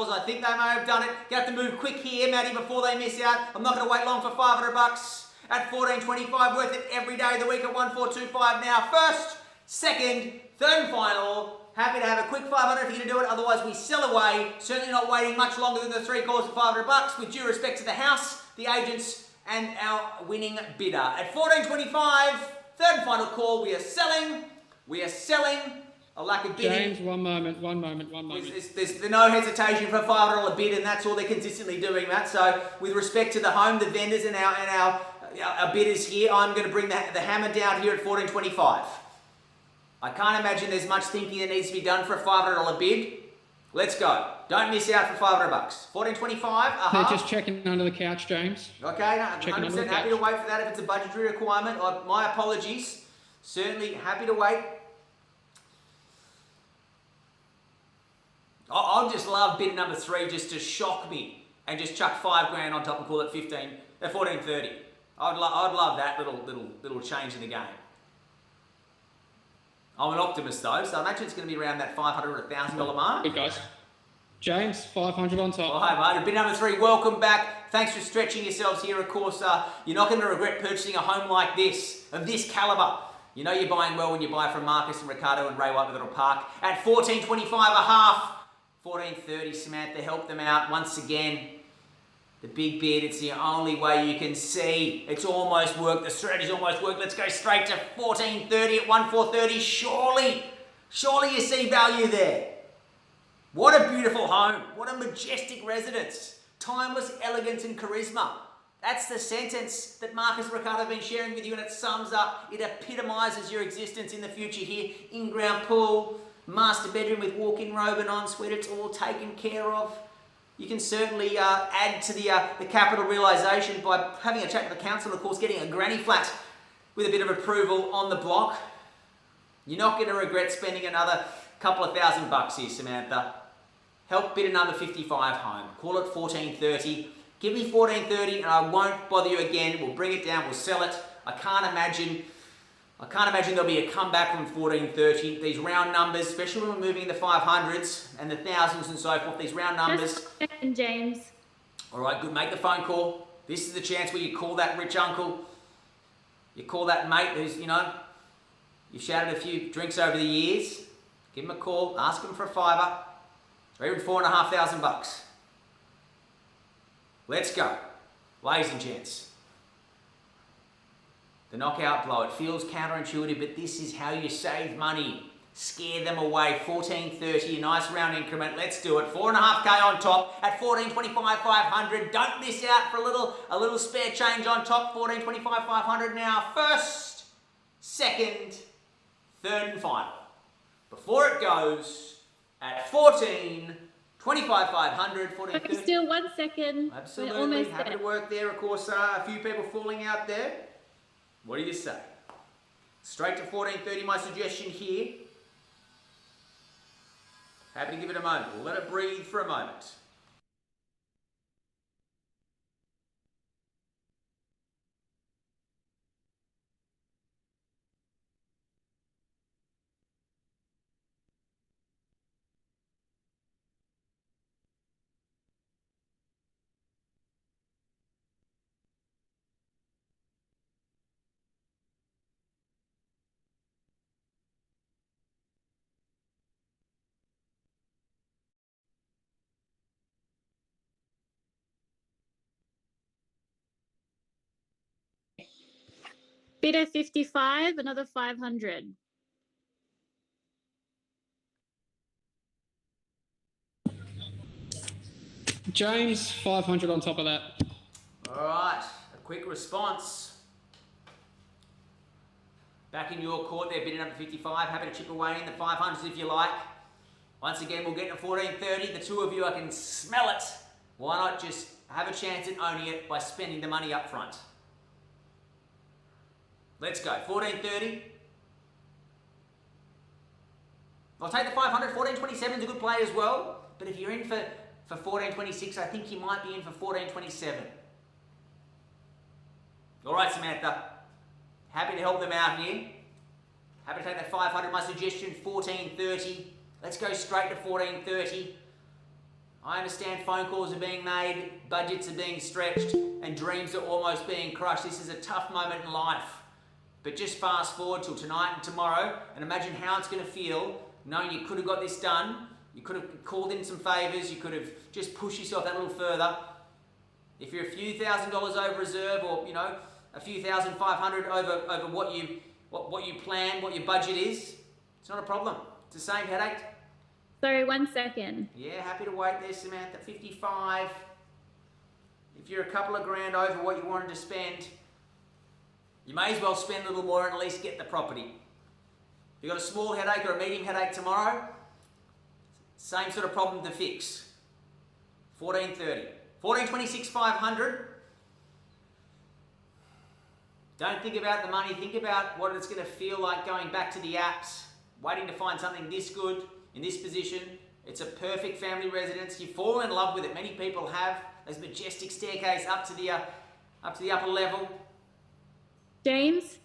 I think they may have done it. You have to move quick here, Maddie, before they miss out. I'm not going to wait long for $500 at 14.25. Worth it every day of the week at 1,425 now. First, second, third and final. Happy to have a quick 500 if you're going to do it. Otherwise, we sell away. Certainly not waiting much longer than the 3 calls for $500. With due respect to the house, the agents, and our winning bidder. At 14.25, third and final call. We are selling. We are selling. A lack of bidding. James, one moment. There's no hesitation for a $500 bid, and that's all they're consistently doing, Matt. So, with respect to the home, the vendors, and our bidders here, I'm going to bring the hammer down here at 14.25. I can't imagine there's much thinking that needs to be done for a $500 bid. Let's go. Don't miss out for $500. 14.25. They're just checking under the couch, James. Okay, no, 100% happy to wait for that if it's a budgetary requirement. My apologies. Certainly happy to wait. I'll just love bid number 3 just to shock me and just chuck $5,000 on top and call it 14.30. I'd love that little change in the game. I'm an optimist though, so I imagine it's going to be around that $500 or $1,000 mark. Good guys. James, 500 on top. Oh, hi, mate. Bid number 3, welcome back. Thanks for stretching yourselves here. Of course, you're not going to regret purchasing a home like this, of this calibre. You know you're buying well when you buy from Marcus and Ricardo and Ray White Wetherill Park at 14.25.5. 14.30. Samantha helped them out once again. The big bid, it's the only way you can see. It's almost worked. The strategy's almost worked. Let's go straight to 14.30 at 1,430. Surely you see value there. What a beautiful home. What a majestic residence. Timeless elegance and charisma. That's the sentence that Marcus and Ricardo have been sharing with you, and it sums up, it epitomises your existence in the future here. In-ground pool, master bedroom with walk-in robe and ensuite, it's all taken care of. You can certainly add to the capital realisation by having a chat with the council, of course, getting a granny flat with a bit of approval on the block. You're not going to regret spending another couple of $1,000 here, Samantha. Help bidder number 55 home. Call it 1430. Give me 1430 and I won't bother you again. We'll bring it down, we'll sell it. I can't imagine there'll be a comeback from 1430. These round numbers, especially when we're moving in the 500s and the thousands and so forth, these round numbers. Just a second, James. All right, good. Make the phone call. This is the chance where you call that rich uncle. You call that mate who's, you've shouted a few drinks over the years. Give him a call. Ask him for a $5 or even $4,500. Let's go. Ladies and gents. The knockout blow. It feels counterintuitive, but this is how you save money. Scare them away. 1430, a nice round increment. Let's do it. 4.5K on top at 1425,500. Don't miss out for a little spare change on top. 1425,500 now. First, second, third and final. Before it goes at 1425,500, 1430. Still 1 second. Absolutely. We're almost Happy there. to work there. Of course, a few people falling out there. What do you say? Straight to 1430, my suggestion here. Happy to give it a moment. We'll let it breathe for a moment. Bidder 55, another 500. James, 500 on top of that. All right, a quick response. Back in your court there, bidding up to 55. Happy to chip away in the 500s if you like. Once again, we'll get to 1430. The two of you, I can smell it. Why not just have a chance at owning it by spending the money up front? Let's go. 1430. I'll take the 500. 1427 is a good play as well. But if you're in for 1426, I think you might be in for 1427. All right, Samantha. Happy to help them out here. Happy to take that 500. My suggestion, 1430. Let's go straight to 1430. I understand phone calls are being made, budgets are being stretched, and dreams are almost being crushed. This is a tough moment in life. But just fast forward till tonight and tomorrow and imagine how it's going to feel knowing you could have got this done. You could have called in some favours. You could have just pushed yourself that little further. If you're a few $1,000s over reserve or, a few $1,500 over what you plan, what your budget is, it's not a problem. It's the same headache. Sorry, 1 second. Yeah, happy to wait there, Samantha. 55. If you're a couple of grand over what you wanted to spend, you may as well spend a little more and at least get the property. If you've got a small headache or a medium headache tomorrow, same sort of problem to fix. 1430. 1426, 500. Don't think about the money. Think about what it's going to feel like going back to the apps, waiting to find something this good in this position. It's a perfect family residence. You fall in love with it. Many people have. There's majestic staircase up to the upper level. James,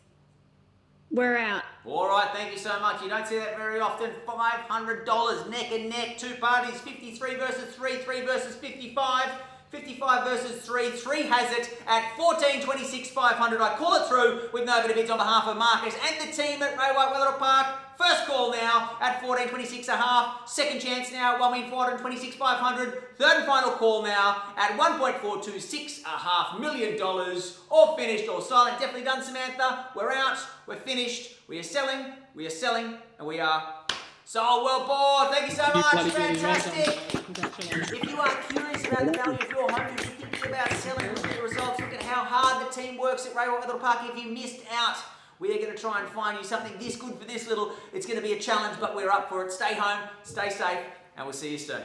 we're out. All right, thank you so much. You don't see that very often. $500 neck and neck, two parties, 53 versus 3, 3 versus 55. 55 versus 3. 3 has it at 1426, 500. I call it through with no bit of bids on behalf of Marcus and the team at Ray White Wetherill Park. First call now at 1426.5. Second chance now at 1,426,500. Third and final call now at $1.426.5 million. All finished, all silent. Definitely done, Samantha. We're out. We're finished. We are selling, and we are sold. Well bored. Thank you so much. Fantastic. If you are curious about the value of your home, if you're thinking about selling, look at the results, look at how the team works at Ray White Wetherill Park. If you missed out, we are going to try and find you something this good for this little. It's going to be a challenge, but we're up for it. Stay home, stay safe, and we'll see you soon.